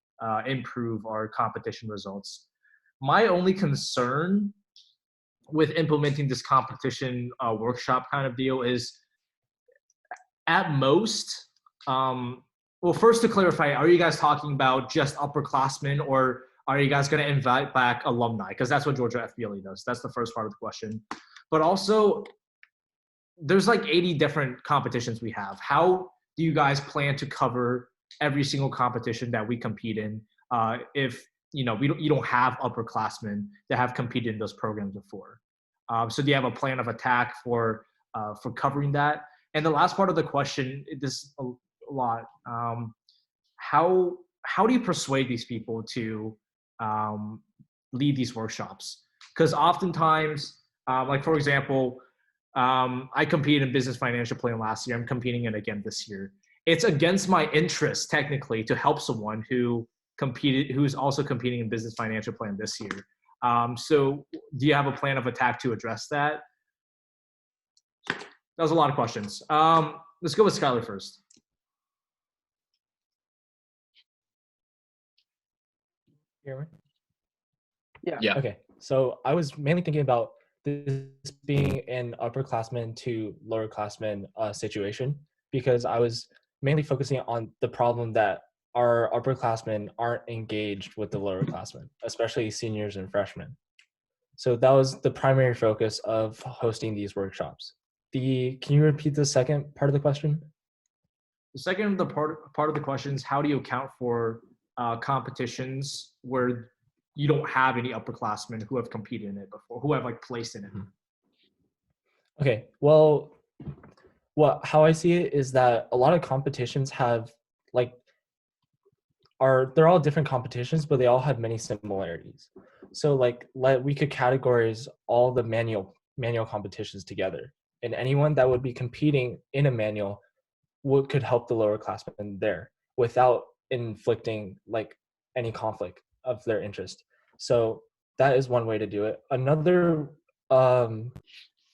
improve our competition results. My only concern with implementing this competition workshop kind of deal is, at most, well, first to clarify, are you guys talking about just upperclassmen, or are you guys going to invite back alumni? Because that's what Georgia FBLA does. That's the first part of the question. But also, there's like 80 different competitions we have. How do you guys plan to cover every single competition that we compete in if you don't have upperclassmen that have competed in those programs before? So do you have a plan of attack for covering that? And the last part of the question, this a lot. How do you persuade these people to lead these workshops? Because oftentimes, like for example, I competed in business financial plan last year. I'm competing in again this year. It's against my interest technically to help someone who's also competing in business financial plan this year. So do you have a plan of attack to address that? That was a lot of questions. Let's go with Skylar first.
Hear me?
Yeah.
Okay. So I was mainly thinking about this being an upperclassmen to lowerclassmen situation, because I was mainly focusing on the problem that our upperclassmen aren't engaged with the lowerclassmen, especially seniors and freshmen. So that was the primary focus of hosting these workshops. Can you repeat the second part of the question?
The second part of the question is, how do you account for competitions where you don't have any upperclassmen who have competed in it before, who have like placed in it?
Okay, well, how I see it is that a lot of competitions have they're all different competitions, but they all have many similarities. So we could categorize all the manual competitions together, and anyone that would be competing in a manual could help the lowerclassmen there without inflicting any conflict of their interest. So that is one way to do it. Another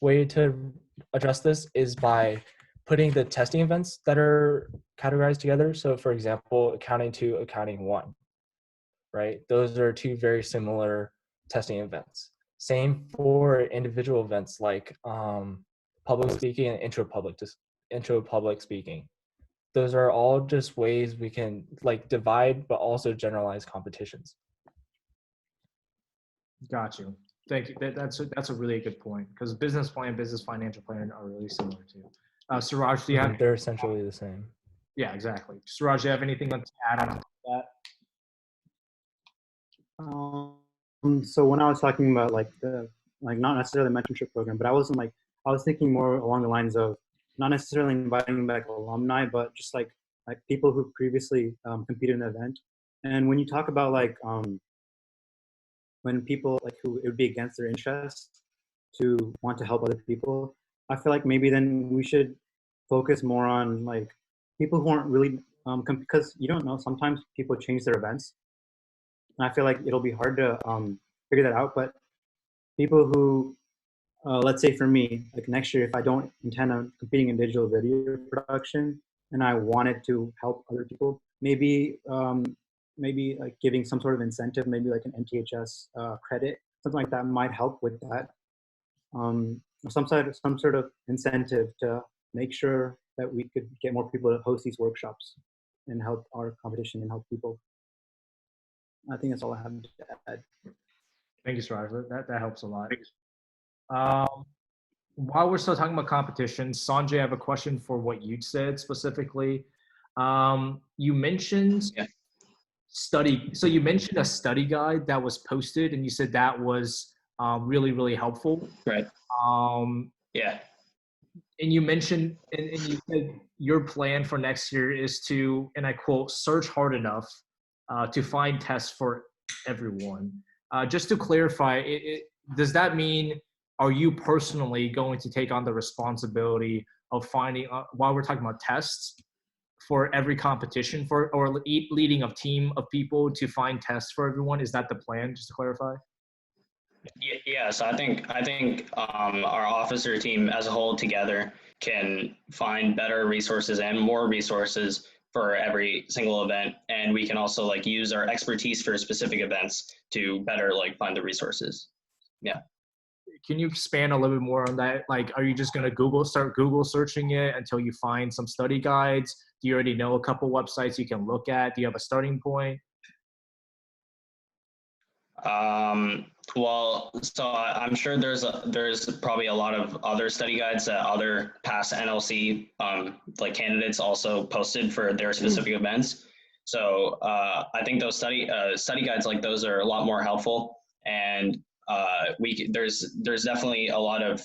way to address this is by putting the testing events that are categorized together. So for example, accounting 2, accounting 1, right? Those are two very similar testing events. Same for individual events like public speaking and intro public speaking. Those are all just ways we can divide, but also generalize competitions.
Got you. Thank you. That's a really good point, because business plan, business financial plan are really similar too. Suraj, do you have?
They're essentially the same.
Yeah, exactly. Suraj, do you have anything to add on to
that? So when I was talking about not necessarily the mentorship program, but I was thinking more along the lines of not necessarily inviting back alumni, but just like people who previously competed in the event. And when you talk about when people who it would be against their interest to want to help other people, I feel like maybe then we should focus more on people who aren't really because you don't know, sometimes people change their events, and I feel like it'll be hard to figure that out. But people who let's say for me, next year, if I don't intend on competing in digital video production and I wanted to help other people, maybe giving some sort of incentive, maybe like an NTHS credit, something like that might help with that. Some sort of incentive to make sure that we could get more people to host these workshops and help our competition and help people. I think that's all I have to add.
Thank you, Striver. That helps a lot. While we're still talking about competitions, Sanjay, I have a question for what you said specifically. You mentioned study. So you mentioned a study guide that was posted, and you said that was really, really helpful.
Right. Yeah.
And you mentioned, and you said your plan for next year is to, and I quote, search hard enough to find tests for everyone. Just to clarify, does that mean, are you personally going to take on the responsibility of finding, while we're talking about tests, for every competition, or leading a team of people to find tests for everyone? Is that the plan, just to clarify?
Yeah, so I think our officer team as a whole together can find better resources and more resources for every single event, and we can also use our expertise for specific events to better find the resources. Yeah.
Can you expand a little bit more on that? Are you just going to start Google searching it until you find some study guides? Do you already know a couple websites you can look at? Do you have a starting point?
Well, so I'm sure there's probably a lot of other study guides that other past NLC like candidates also posted for their specific events. So I think those study guides like those are a lot more helpful, and there's definitely a lot of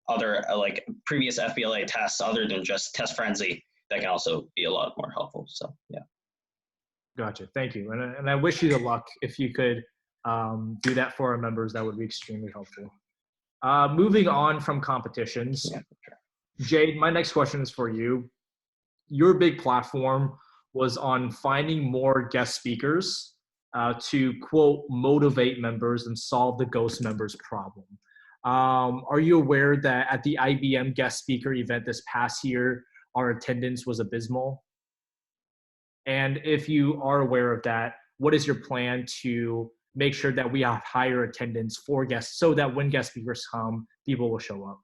other like previous FBLA tests other than just Test Frenzy that can also be a lot more helpful. So yeah.
Gotcha. Thank you. And I wish you the luck. If you could do that for our members, that would be extremely helpful. Moving on from competitions, Jade, my next question is for you. Your big platform was on finding more guest speakers to, quote, motivate members and solve the ghost members problem. Are you aware that at the IBM guest speaker event this past year, our attendance was abysmal? And if you are aware of that, what is your plan to make sure that we have higher attendance for guests so that when guest speakers come, people will show up?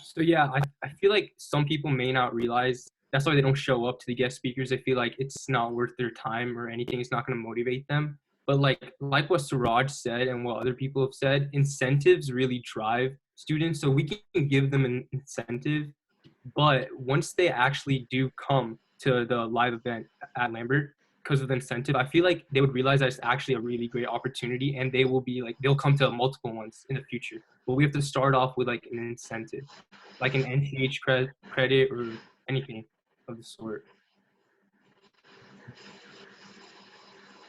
So yeah, I feel like some people may not realize that's why they don't show up to the guest speakers. They feel like it's not worth their time or anything. It's not going to motivate them. But like what Suraj said and what other people have said, incentives really drive students. So we can give them an incentive, but once they actually do come to the live event at Lambert because of the incentive, I feel like they would realize that it's actually a really great opportunity, and they will be like, they'll come to multiple ones in the future. But we have to start off with like an incentive, like an NTH credit or anything of the sort.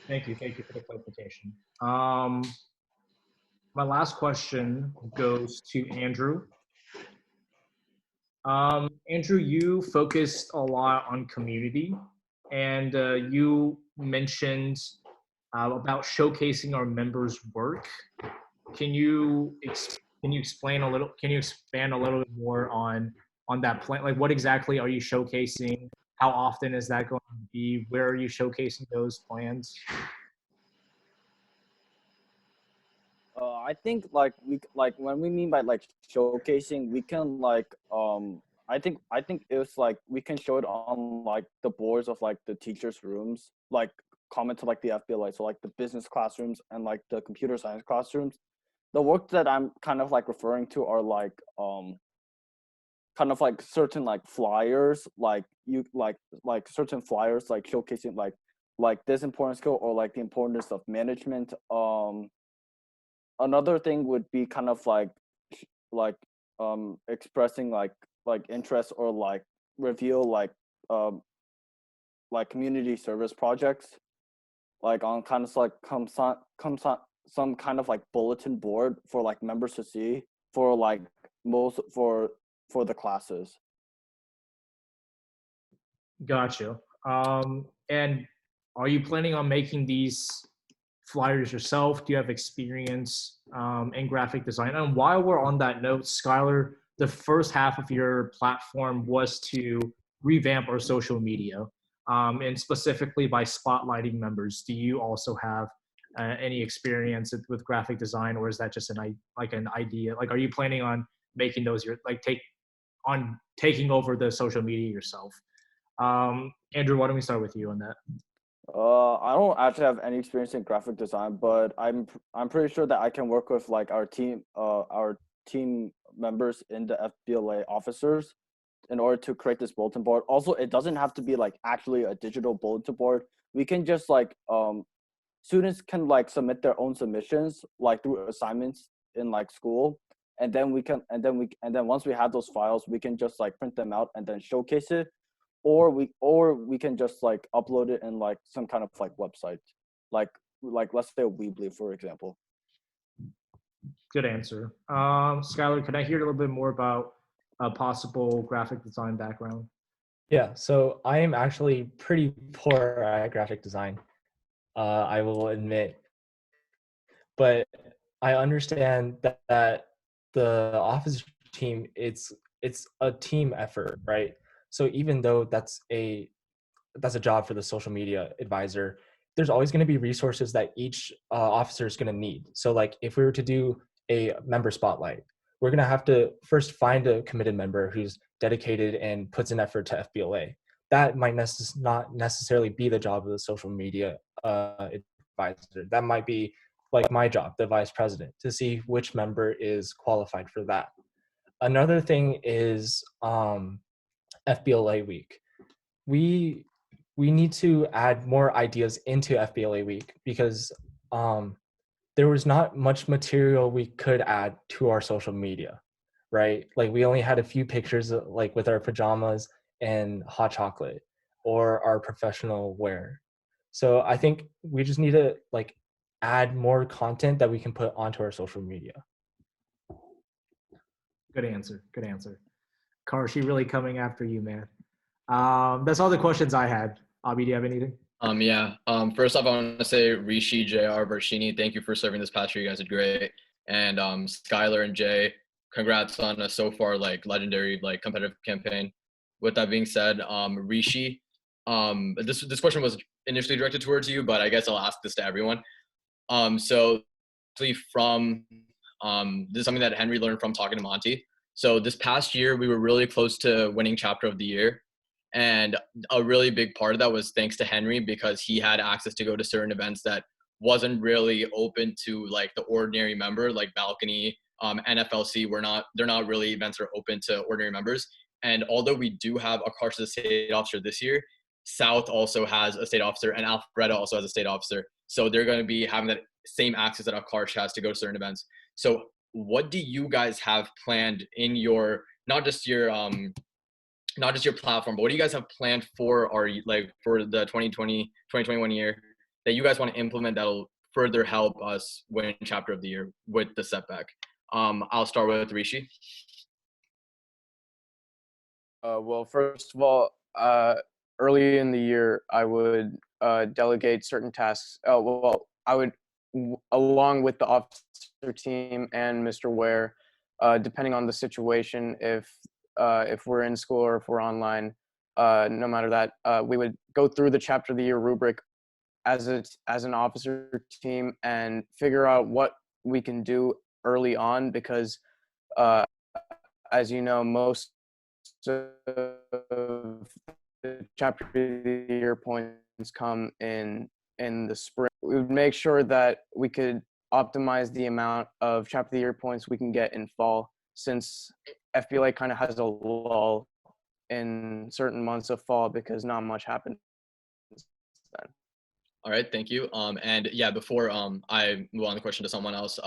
Thank you for the clarification. My last question goes to Andrew. Andrew, you focused a lot on community, and you mentioned about showcasing our members' work. Can you expand a little bit more on that plan? Like, what exactly are you showcasing? How often is that going to be? Where are you showcasing those plans?
I think like when we mean by like showcasing, we can like I think it's like we can show it on like the boards of like the teachers' rooms, like common to like the FBLA, so like the business classrooms and like the computer science classrooms. The work that I'm kind of like referring to are like kind of like certain like flyers, like you like certain flyers like showcasing like this important skill or like the importance of management. Another thing would be kind of like expressing like interest or like reveal like community service projects, like on kind of like some kind of like bulletin board for like members to see for like most for the classes.
Gotcha. And are you planning on making these flyers yourself? Do you have experience in graphic design? And while we're on that note, Skylar, the first half of your platform was to revamp our social media, and specifically by spotlighting members. Do you also have any experience with graphic design, or is that just an idea? Like, are you planning on making those taking over the social media yourself? Andrew, why don't we start with you on that?
I don't actually have any experience in graphic design, but I'm pretty sure that I can work with like our team members in the FBLA officers in order to create this bulletin board. Also, it doesn't have to be like actually a digital bulletin board. We can just like students can like submit their own submissions like through assignments in like school, and then once we have those files, we can just like print them out and then showcase it. Or we can just like upload it in like some kind of like website, like let's say Weebly, for example.
Good answer. Skylar, can I hear a little bit more about a possible graphic design background?
Yeah, so I am actually pretty poor at graphic design, I will admit. But I understand that the office team, it's a team effort, right? So even though that's a job for the social media advisor, there's always going to be resources that each officer is going to need. So like if we were to do a member spotlight, we're going to have to first find a committed member who's dedicated and puts an effort to FBLA. That might not necessarily be the job of the social media advisor. advisor. That might be like my job, the vice president, to see which member is qualified for that. Another thing is FBLA week. We need to add more ideas into FBLA week because there was not much material we could add to our social media, right? Like we only had a few pictures like with our pajamas and hot chocolate or our professional wear. So I think we just need to like add more content that we can put onto our social media.
Good answer. Good answer. Karshi really coming after you, man. That's all the questions I had. Abi, do you have anything?
First off, I want to say Rishi, JR, Varshini, thank you for serving this past year. You guys did great. And Skylar and Jay, congrats on a so far like legendary like competitive campaign. With that being said, Rishi, this question was initially directed towards you, but I guess I'll ask this to everyone. So from this is something that Henry learned from talking to Monty. So this past year, we were really close to winning chapter of the year. And a really big part of that was thanks to Henry because he had access to go to certain events that wasn't really open to like the ordinary member, like balcony, NFLC. They're not really events that are open to ordinary members. And although we do have Akash as a state officer this year, South also has a state officer and Alpharetta also has a state officer. So they're going to be having that same access that Akash has to go to certain events. So what do you guys have planned in your, not just your platform, but what do you guys have planned for for the 2021 year that you guys want to implement that'll further help us win chapter of the year with the setback? I'll start with Rishi.
Well, first of all, early in the year, I would delegate certain tasks. I would, along with the officer team and Mr. Ware, depending on the situation, if we're in school or if we're online, no matter that, we would go through the chapter of the year rubric as an officer team and figure out what we can do early on because, as you know, most of the chapter of the year points come in the spring. We would make sure that we could optimize the amount of chapter of the year points we can get in fall, since FBLA kind of has a lull in certain months of fall because not much happens then.
All right, thank you. And yeah, before I move on the question to someone else,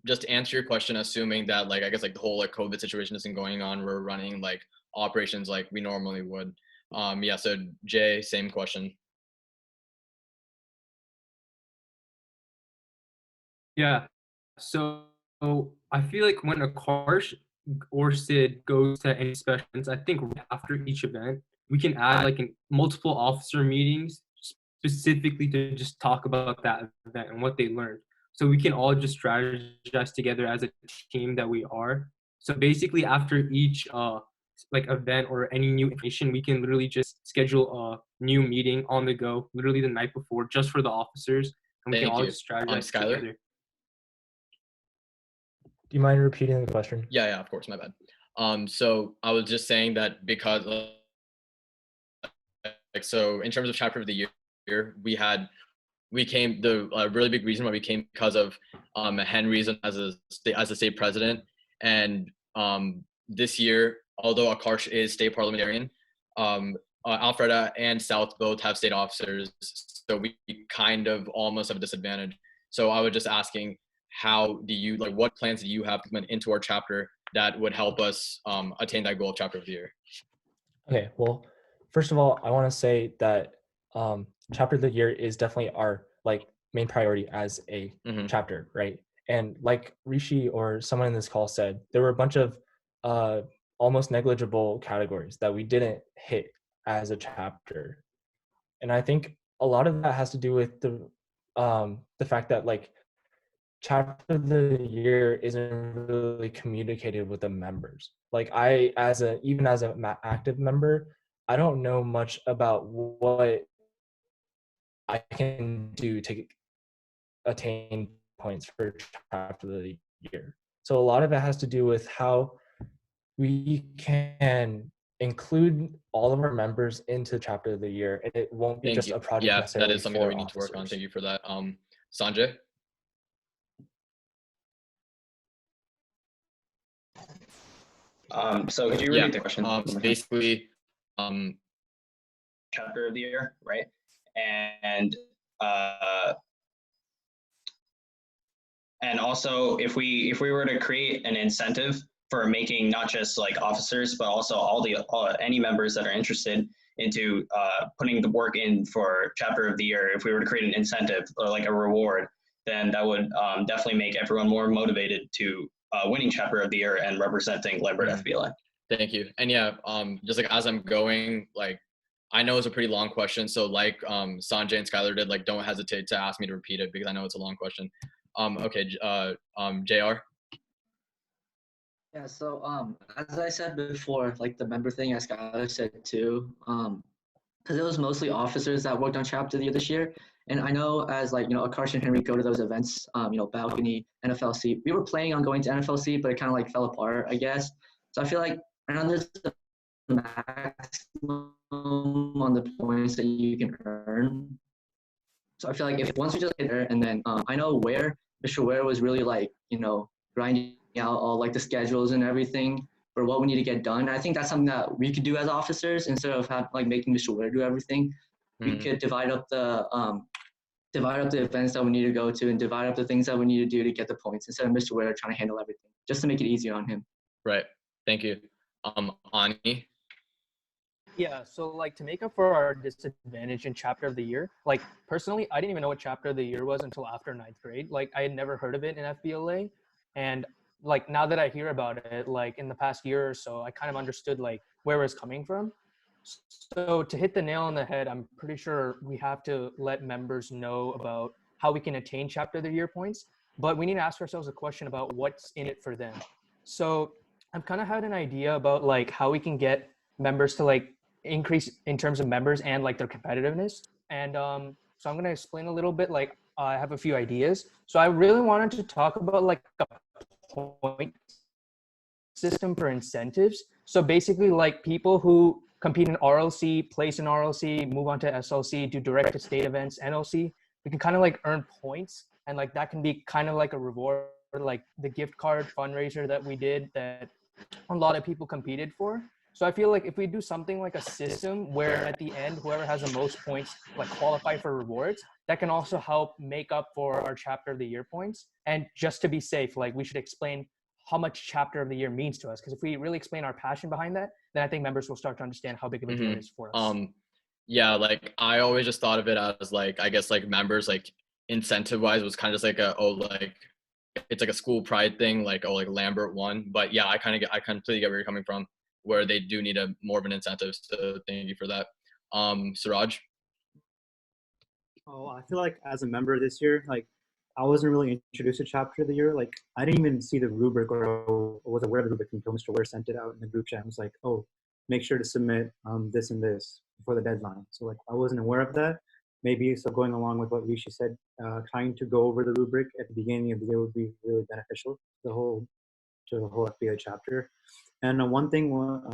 just to answer your question, assuming that like I guess like the whole like COVID situation isn't going on, we're running like operations like we normally would. So Jay, same question.
Yeah. So I feel like when Akarsh or Sid goes to any special events, I think right after each event, we can add like multiple officer meetings specifically to just talk about that event and what they learned. So we can all just strategize together as a team that we are. So basically after each like event or any new information, we can literally just schedule a new meeting on the go, literally the night before, just for the officers, and we can all just strategize
Skylar?
together.
Do you mind repeating the question?
Yeah, of course, my bad. So I was just saying that because so in terms of chapter of the year, the really big reason why we came because of Henry's as a state president, and this year, although Akarsh is state parliamentarian, Alfreda and South both have state officers, so we kind of almost have a disadvantage. So I was just asking, what plans do you have to implement into our chapter that would help us attain that goal of chapter of the year?
Okay, well, first of all, I want to say that chapter of the year is definitely our like main priority as a chapter, right? And like Rishi or someone in this call said, there were a bunch of almost negligible categories that we didn't hit as a chapter. And I think a lot of that has to do with the fact that like chapter of the year isn't really communicated with the members. Like even as an active member, I don't know much about what I can do to attain points for chapter of the year. So a lot of it has to do with how we can include all of our members into chapter of the year. And it won't be
Thank
just
you.
a project
Yeah, that
necessarily
is something that
for
we need to work on.
officers.
Thank you for that. Sanjay?
So could you
Yeah,
repeat the question?
so basically,
chapter of the year, right? And also if we were to create an incentive for making not just like officers, but also all any members that are interested into putting the work in for chapter of the year, if we were to create an incentive or like a reward, then that would definitely make everyone more motivated to winning chapter of the year and representing Lambert FBLA.
Thank you. And yeah, just like as I'm going, like I know it's a pretty long question, so like Sanjay and Skylar did, like don't hesitate to ask me to repeat it because I know it's a long question. Okay, JR.
Yeah, so as I said before, like the member thing, as Skylar said too, because it was mostly officers that worked on chapter of the year this year. And I know as like, Akash and Henry go to those events, balcony, NFLC. We were planning on going to NFLC, but it kind of like fell apart, I guess. So I feel like I know there's a maximum on the points that you can earn. So I feel like if once we just get there, and then I know where Mr. Ware was really like, grinding out all like the schedules and everything for what we need to get done. I think that's something that we could do as officers instead of making Mr. Ware do everything. We could divide up the events that we need to go to and divide up the things that we need to do to get the points instead of Mr. Ware trying to handle everything, just to make it easier on him.
Right. Thank you. Ani.
Yeah, so like to make up for our disadvantage in chapter of the year, like personally, I didn't even know what chapter of the year was until after 9th grade. Like I had never heard of it in FBLA. And like now that I hear about it, like in the past year or so, I kind of understood like where it was coming from. So to hit the nail on the head, I'm pretty sure we have to let members know about how we can attain chapter of the year points, but we need to ask ourselves a question about what's in it for them. So I've kind of had an idea about like how we can get members to like increase in terms of members and like their competitiveness. And so I'm going to explain a little bit, like I have a few ideas. So I really wanted to talk about like a point system for incentives. So basically like people who compete in RLC, place in RLC, move on to SLC, do direct to state events, NLC, we can kind of like earn points. And like that can be kind of like a reward, like the gift card fundraiser that we did that a lot of people competed for. So I feel like if we do something like a system where at the end, whoever has the most points like qualify for rewards, that can also help make up for our chapter of the year points. And just to be safe, like we should explain how much chapter of the year means to us. Because if we really explain our passion behind that, then I think members will start to understand how big of a deal it is for us.
Yeah, like I always just thought of it as like, I guess like members like incentive wise was kind of just like it's like a school pride thing, like like Lambert won. But yeah, I completely get where you're coming from, where they do need more of an incentive. So thank you for that. Suraj.
Oh, I feel like as a member this year, like I wasn't really introduced to chapter of the year. Like I didn't even see the rubric or was aware of the rubric until Mr. Ware sent it out in the group chat. I was like, oh, make sure to submit this and this before the deadline. So like I wasn't aware of that. Maybe so going along with what Rishi said, trying to go over the rubric at the beginning of the year would be really beneficial to the whole FBA chapter. And one thing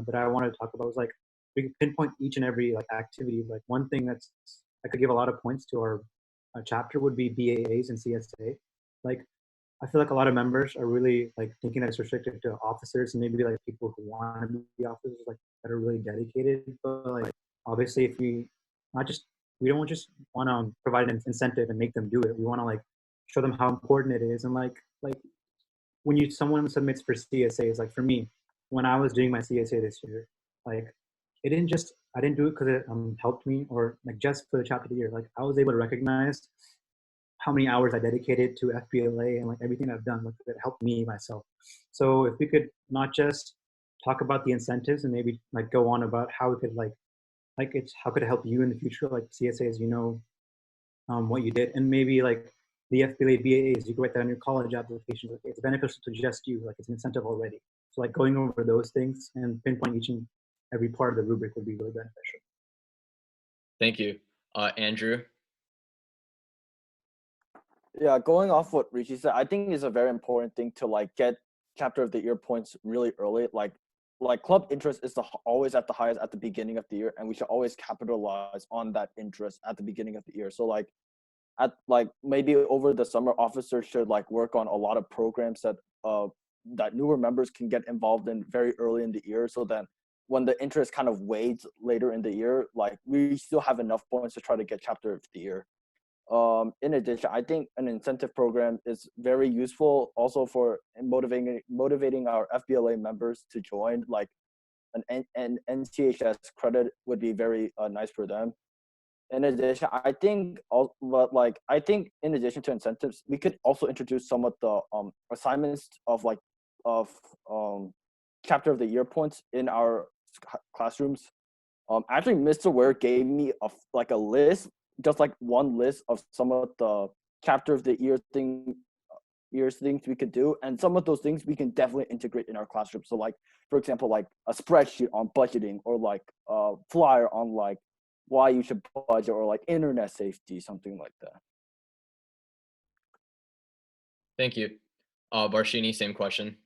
that I wanted to talk about was like we could pinpoint each and every like activity. Like one thing that could give a lot of points to our chapter would be BAAs and CSA. Like I feel like a lot of members are really like thinking that it's restricted to officers and maybe like people who want to be officers, like that are really dedicated. But like obviously, if we don't just want to provide an incentive and make them do it. We want to like show them how important it is. And like when someone submits for CSAs, like for me, when I was doing my CSA this year, like I didn't do it because it helped me or like just for the chapter of the year. Like I was able to recognize how many hours I dedicated to FBLA and like everything I've done, like it helped me myself. So if we could not just talk about the incentives and maybe like go on about how we could how could it help you in the future, like CSAs, what you did, and maybe like the FBLA BAAs, you can write that on your college application. Like it's beneficial to just you, like it's an incentive already. So like going over those things and pinpoint each and every part of the rubric would be really beneficial.
Thank you. Andrew.
Yeah, going off what Richie said, I think it's a very important thing to like get chapter of the year points really early. Like like club interest is always at the highest at the beginning of the year, and we should always capitalize on that interest at the beginning of the year. So like at like maybe over the summer, officers should like work on a lot of programs that newer members can get involved in very early in the year, so then when the interest kind of wanes later in the year, like we still have enough points to try to get chapter of the year. In addition, I think an incentive program is very useful also for motivating our FBLA members to join. Like an NCHS credit would be very nice for them. In addition, I think, I think in addition to incentives, we could also introduce some of the assignments of chapter of the year points in our classrooms. Actually, Mr. Ware gave me a list, just like one list of some of the chapter of the years things we could do, and some of those things we can definitely integrate in our classroom. So like, for example, like a spreadsheet on budgeting, or like a flyer on like why you should budget, or like internet safety, something like that.
Thank you. Barshini, same question.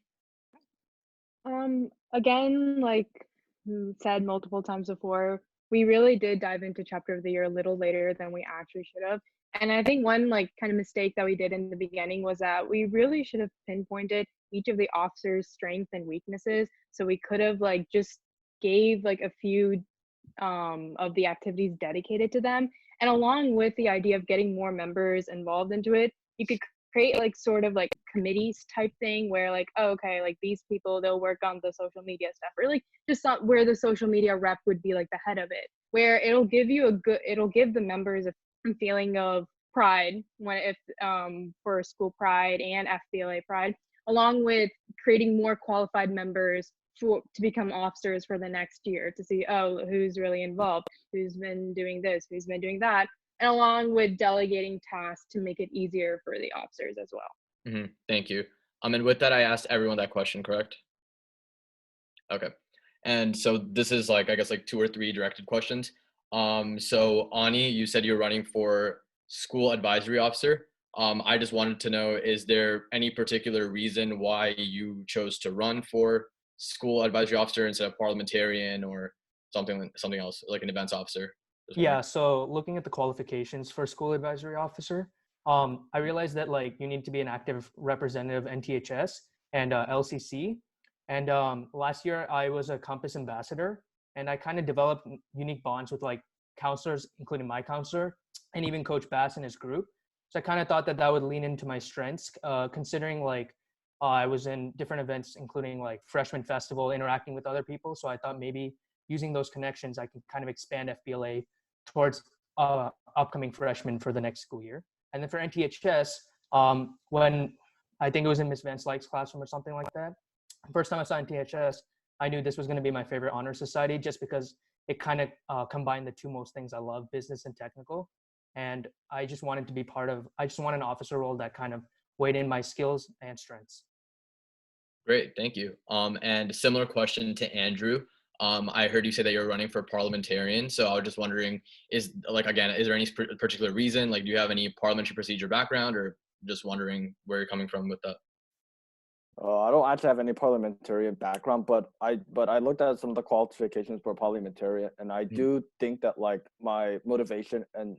Again, like said multiple times before, we really did dive into chapter of the year a little later than we actually should have. And I think one like kind of mistake that we did in the beginning was that we really should have pinpointed each of the officers' strengths and weaknesses. So we could have like just gave like a few of the activities dedicated to them. And along with the idea of getting more members involved into it, you could create like sort of like committees type thing where like, oh, okay, like these people, they'll work on the social media stuff, or like just not where the social media rep would be like the head of it, where it'll give the members a feeling of pride when if for school pride and FBLA pride, along with creating more qualified members to become officers for the next year, to see, oh, who's really involved, who's been doing this, who's been doing that, and along with delegating tasks to make it easier for the officers as well.
Thank you. And with that, I asked everyone that question, correct? Okay. And so this is like, I guess like 2 or 3 directed questions. So Ani, you said you're running for school advisory officer. I just wanted to know, is there any particular reason why you chose to run for school advisory officer instead of parliamentarian or something else, like an events officer?
Yeah, so looking at the qualifications for school advisory officer, I realized that like you need to be an active representative NTHS and LCC. And last year I was a Compass ambassador, and I kind of developed unique bonds with like counselors, including my counselor, and even Coach Bass and his group. So I kind of thought that that would lean into my strengths, considering like I was in different events, including like freshman festival, interacting with other people. So I thought maybe using those connections, I could kind of expand FBLA towards upcoming freshmen for the next school year. And then for NTHS, when I think it was in Miss Van Slyke's classroom or something like that, first time I saw NTHS, I knew this was going to be my favorite honor society, just because it kind of combined the two most things I love, business and technical. And I just wanted to be I just want an officer role that kind of weighed in my skills and strengths.
Great, thank you. And similar question to Andrew. I heard you say that you're running for parliamentarian. So I was just wondering, is there any particular reason? Like, do you have any parliamentary procedure background, or just wondering where you're coming from with that?
I don't actually have any parliamentarian background, but I looked at some of the qualifications for parliamentarian, and I do think that like my motivation and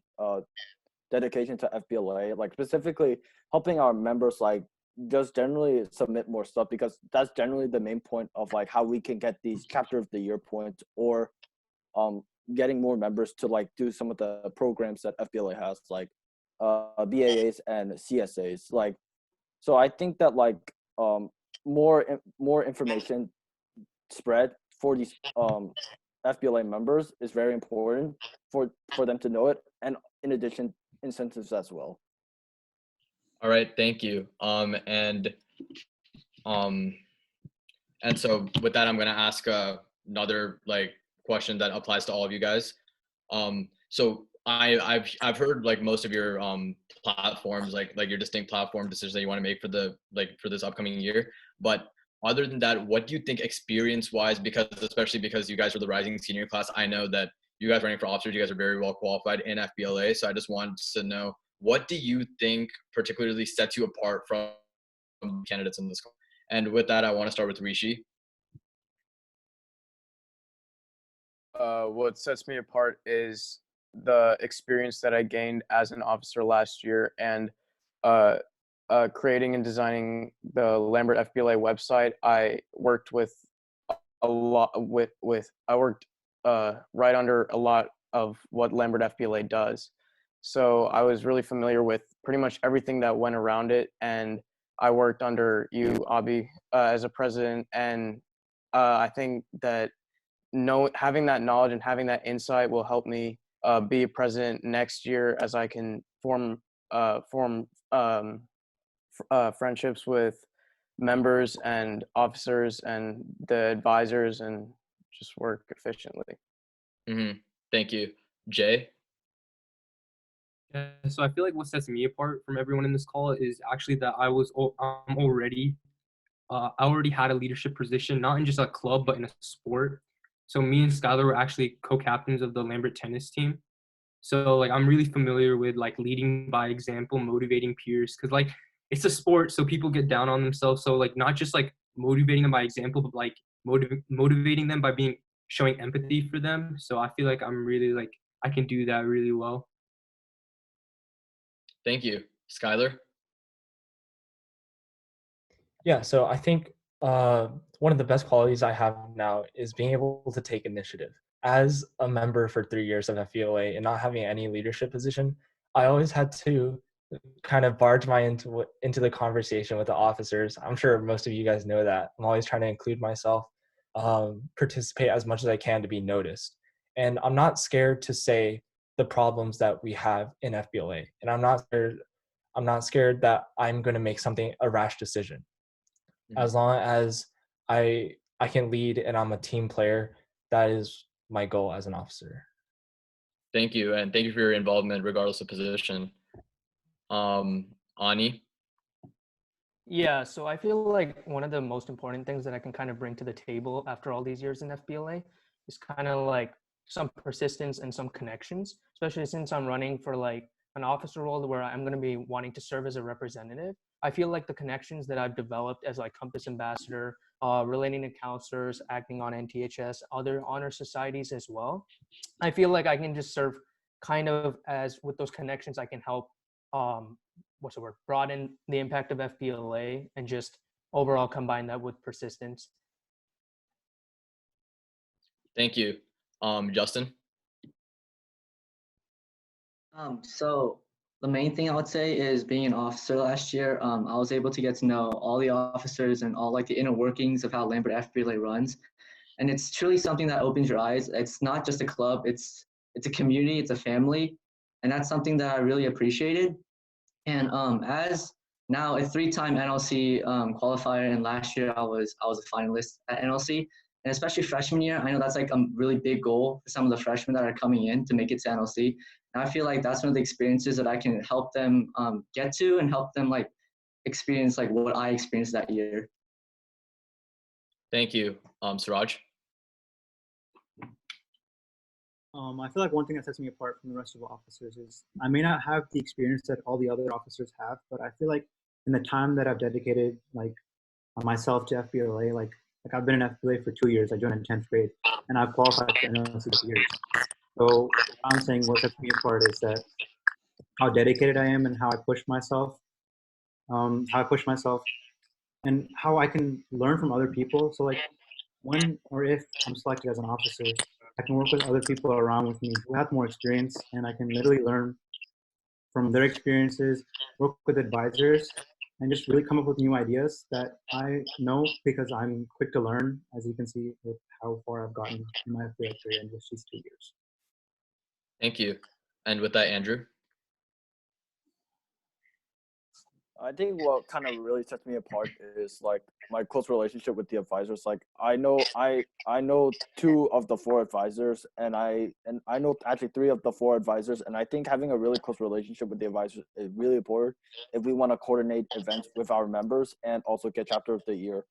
dedication to FBLA, like specifically helping our members like just generally submit more stuff, because that's generally the main point of like how we can get these chapter of the year points, or getting more members to like do some of the programs that FBLA has, like BAAs and CSAs. Like, so I think that like more information spread for these FBLA members is very important for them to know it, and in addition, incentives as well.
All right, thank you. And so with that, I'm gonna ask another like question that applies to all of you guys. So I've heard like most of your platforms, like your distinct platform decisions that you want to make for this upcoming year. But other than that, what do you think experience-wise? Because especially because you guys are the rising senior class, I know that you guys running for officers, you guys are very well qualified in FBLA. So I just wanted to know, what do you think particularly sets you apart from candidates in this? And with that, I want to start with Rishi.
what sets me apart is the experience that I gained as an officer last year, and uh, creating and designing the Lambert FBLA website. I worked with a lot with I worked right under a lot of what Lambert FBLA does. So I was really familiar with pretty much everything that went around it, and I worked under you, Abi, as a president, and I think that having that knowledge and having that insight will help me be a president next year, as I can form friendships with members and officers and the advisors and just work efficiently.
Thank you. Jay?
Yeah, so I feel like what sets me apart from everyone in this call is actually that I already had a leadership position, not in just a club, but in a sport. So me and Skylar were actually co-captains of the Lambert tennis team. So like I'm really familiar with like leading by example, motivating peers, because like it's a sport, so people get down on themselves. So like not just like motivating them by example, but like motivating them by showing empathy for them. So I feel like I'm really like I can do that really well.
Thank you. Skylar?
Yeah, so I think one of the best qualities I have now is being able to take initiative. As a member for 3 years of FBLA and not having any leadership position, I always had to kind of barge into the conversation with the officers. I'm sure most of you guys know that. I'm always trying to include myself, participate as much as I can to be noticed. And I'm not scared to say the problems that we have in FBLA. And I'm not scared that I'm going to make a rash decision. As long as I can lead and I'm a team player, that is my goal as an officer.
Thank you, and thank you for your involvement regardless of position. Ani?
Yeah, so I feel like one of the most important things that I can kind of bring to the table after all these years in FBLA is kind of like some persistence and some connections, especially since I'm running for like an officer role where I'm going to be wanting to serve as a representative. I feel like the connections that I've developed as like Compass Ambassador, relating to counselors, acting on NTHS, other honor societies as well, I feel like I can just serve kind of as with those connections, I can help broaden the impact of FBLA and just overall combine that with persistence.
Thank you. Justin?
So the main thing I would say is being an officer last year, I was able to get to know all the officers and all like the inner workings of how Lambert FBLA runs. And it's truly something that opens your eyes. It's not just a club, it's a community, it's a family. And that's something that I really appreciated. And as now a three-time NLC qualifier, and last year I was a finalist at NLC, and especially freshman year, I know that's like a really big goal for some of the freshmen that are coming in to make it to NLC. And I feel like that's one of the experiences that I can help them get to and help them like experience like what I experienced that year.
Thank you. Suraj?
I feel like one thing that sets me apart from the rest of the officers is I may not have the experience that all the other officers have, but I feel like in the time that I've dedicated like myself to FBLA, like I've been in FBLA for 2 years. I joined in 10th grade, and I've qualified for NLC for years. So I'm saying what sets me apart is that how dedicated I am and how I push myself, and how I can learn from other people. So like when or if I'm selected as an officer, I can work with other people around with me who have more experience, and I can literally learn from their experiences, work with advisors, and just really come up with new ideas that I know because I'm quick to learn, as you can see with how far I've gotten in my FBA career in just these 2 years.
Thank you. And with that, Andrew?
I think what kind of really sets me apart is like my close relationship with the advisors. Like I know 2 of the 4 advisors, and I know actually 3 of the 4 advisors, and I think having a really close relationship with the advisors is really important if we want to coordinate events with our members and also get chapter of the year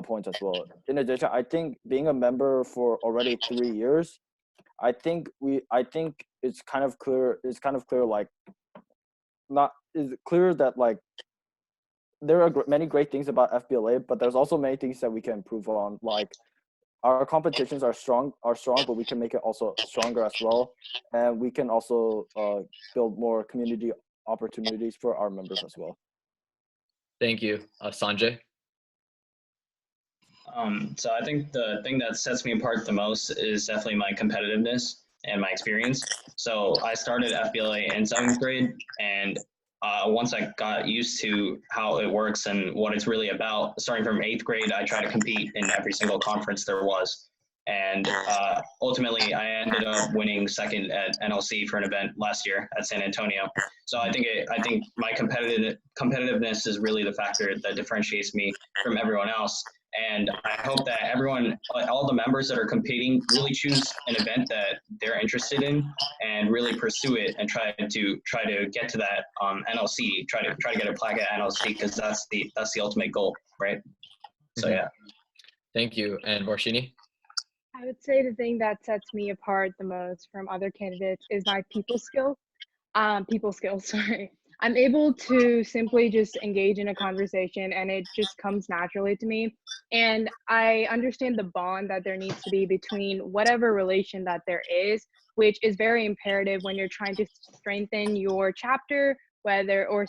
points as well. In addition, I think being a member for already 3 years, I think it's kind of clear like not is clear that like there are many great things about FBLA, but there's also many things that we can improve on. Like our competitions are strong, but we can make it also stronger as well, and we can also build more community opportunities for our members as well.
Thank you, Sanjay.
So I think the thing that sets me apart the most is definitely my competitiveness and my experience. So I started FBLA in 7th grade, and once I got used to how it works and what it's really about, starting from 8th grade, I tried to compete in every single conference there was. And ultimately, I ended up winning second at NLC for an event last year at San Antonio. So I think my competitiveness is really the factor that differentiates me from everyone else. And I hope that everyone, all the members that are competing, really choose an event that they're interested in and really pursue it and try to get to that NLC, try to get a plaque at NLC, because that's the ultimate goal, right? So yeah.
Thank you. And Varshini?
I would say the thing that sets me apart the most from other candidates is my people skills, sorry. I'm able to simply just engage in a conversation and it just comes naturally to me. And I understand the bond that there needs to be between whatever relation that there is, which is very imperative when you're trying to strengthen your chapter, or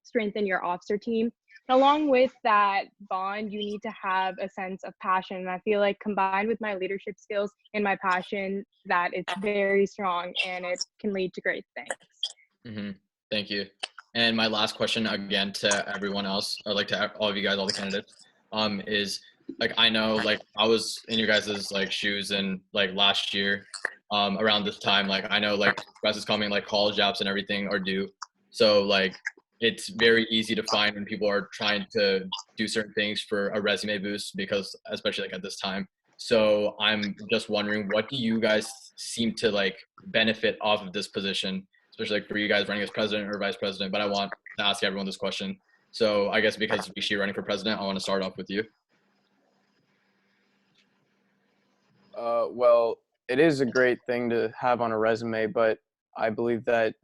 strengthen your officer team. Along with that bond, you need to have a sense of passion. And I feel like combined with my leadership skills and my passion, that it's very strong and it can lead to great things.
Mm-hmm. Thank you. And my last question again to everyone else, or like to all of you guys, all the candidates, is like, I know like I was in your guys' like shoes and like last year around this time, like I know like stress is coming, like college apps and everything are due. So like it's very easy to find when people are trying to do certain things for a resume boost, because especially like at this time. So I'm just wondering, what do you guys seem to like benefit off of this position, especially like for you guys running as president or vice president? But I want to ask everyone this question. So I guess because Rishi running for president, I want to start off with you.
Well, it is a great thing to have on a resume, but I believe that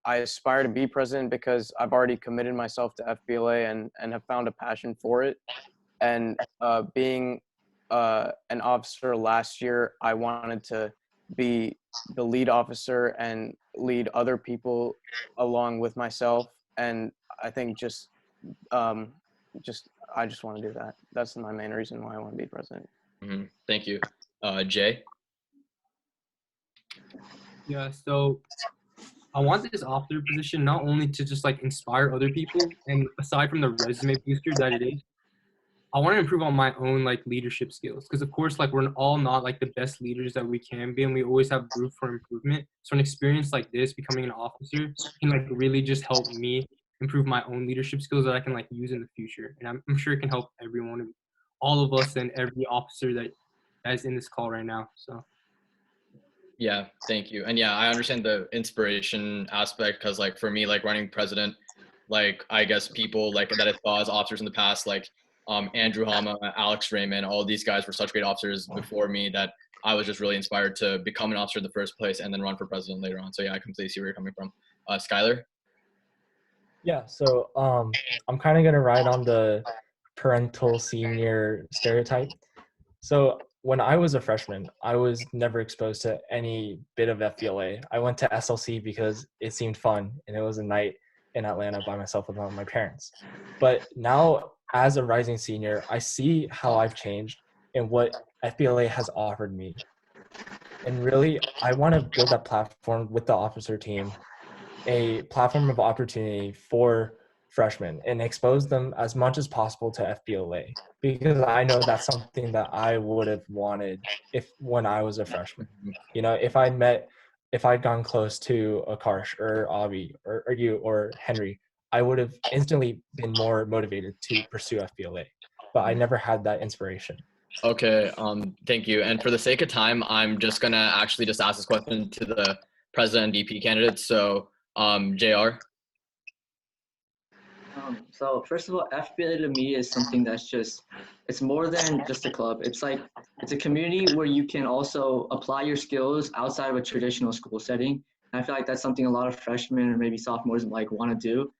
I aspire to be president because I've already committed myself to FBLA and have found a passion for it. And being an officer last year, I wanted to be the lead officer and lead other people along with myself. And I think I just want to do that. That's my main reason why I want to be president.
Mm-hmm. Thank you. Jay?
Yeah, so I want this officer position not only to just like inspire other people, and aside from the resume booster that it is, I want to improve on my own like leadership skills, because of course like we're all not like the best leaders that we can be, and we always have room for improvement. So an experience like this, becoming an officer, can like really just help me improve my own leadership skills that I can like use in the future. And I'm sure it can help everyone, all of us, and every officer that is in this call right now. So
Yeah, thank you. And yeah, I understand the inspiration aspect, because like for me, like running president, like I guess people like that I saw as officers in the past, like Andrew Hama, Alex Raymond, all these guys were such great officers before me that I was just really inspired to become an officer in the first place and then run for president later on. So yeah, I completely see where you're coming from. Skylar?
Yeah, so I'm kind of going to ride on the parental senior stereotype. So when I was a freshman, I was never exposed to any bit of FBLA. I went to SLC because it seemed fun, and it was a night in Atlanta by myself without my parents. But now, as a rising senior, I see how I've changed and what FBLA has offered me. And really, I want to build that platform with the officer team, a platform of opportunity for freshmen, and expose them as much as possible to FBLA, because I know that's something that I would have wanted when I was a freshman. You know, if I'd gone close to Akarsh or Avi or you or Henry, I would have instantly been more motivated to pursue FBLA, but I never had that inspiration.
Okay, thank you. And for the sake of time, I'm just gonna actually just ask this question to the president and VP candidates. So JR?
So first of all, FBLA to me is something that's it's more than just a club. It's a community where you can also apply your skills outside of a traditional school setting. And I feel like that's something a lot of freshmen or maybe sophomores like want to do.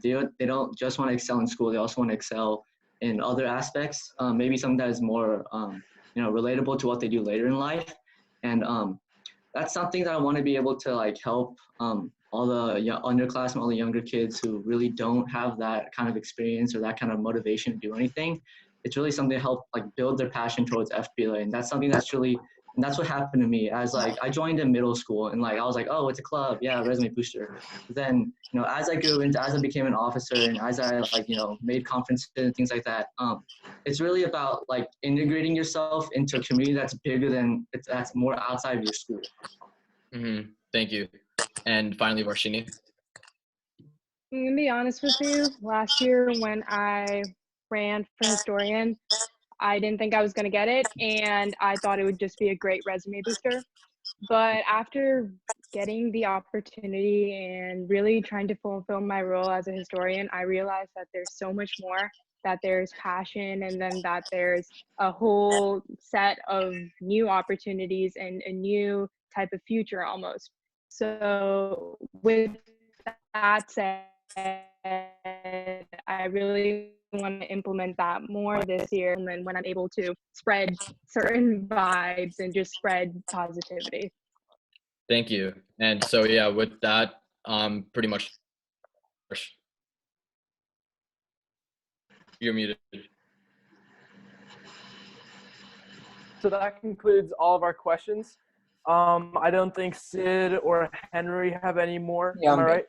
They don't just want to excel in school. They also want to excel in other aspects, maybe something that is more, relatable to what they do later in life. And that's something that I want to be able to like help all the underclassmen, all the younger kids who really don't have that kind of experience or that kind of motivation to do anything. It's really something to help like build their passion towards FBLA, and that's something that's really, and that's what happened to me. As like I joined in middle school, and like I was like, oh, it's a club, yeah, resume booster. But then as I grew into, as I became an officer, and as I like made conferences and things like that, it's really about like integrating yourself into a community that's bigger than that's more outside of your school.
Mm-hmm. Thank you. And finally, Varshini.
I'm gonna be honest with you. Last year when I ran for historian, I didn't think I was gonna get it, and I thought it would just be a great resume booster. But after getting the opportunity and really trying to fulfill my role as a historian, I realized that there's so much more, that there's passion, and then that there's a whole set of new opportunities and a new type of future almost. So with that said, I really want to implement that more this year, and then when I'm able to spread certain vibes and just spread positivity.
Thank you. And so yeah, with that, pretty much you're muted.
So that concludes all of our questions. I don't think Sid or Henry have any more.
Yeah,
Am I
I'm good.
right?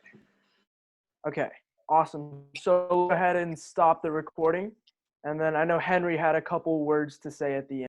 Okay, awesome. So go ahead and stop the recording. And then I know Henry had a couple words to say at the end.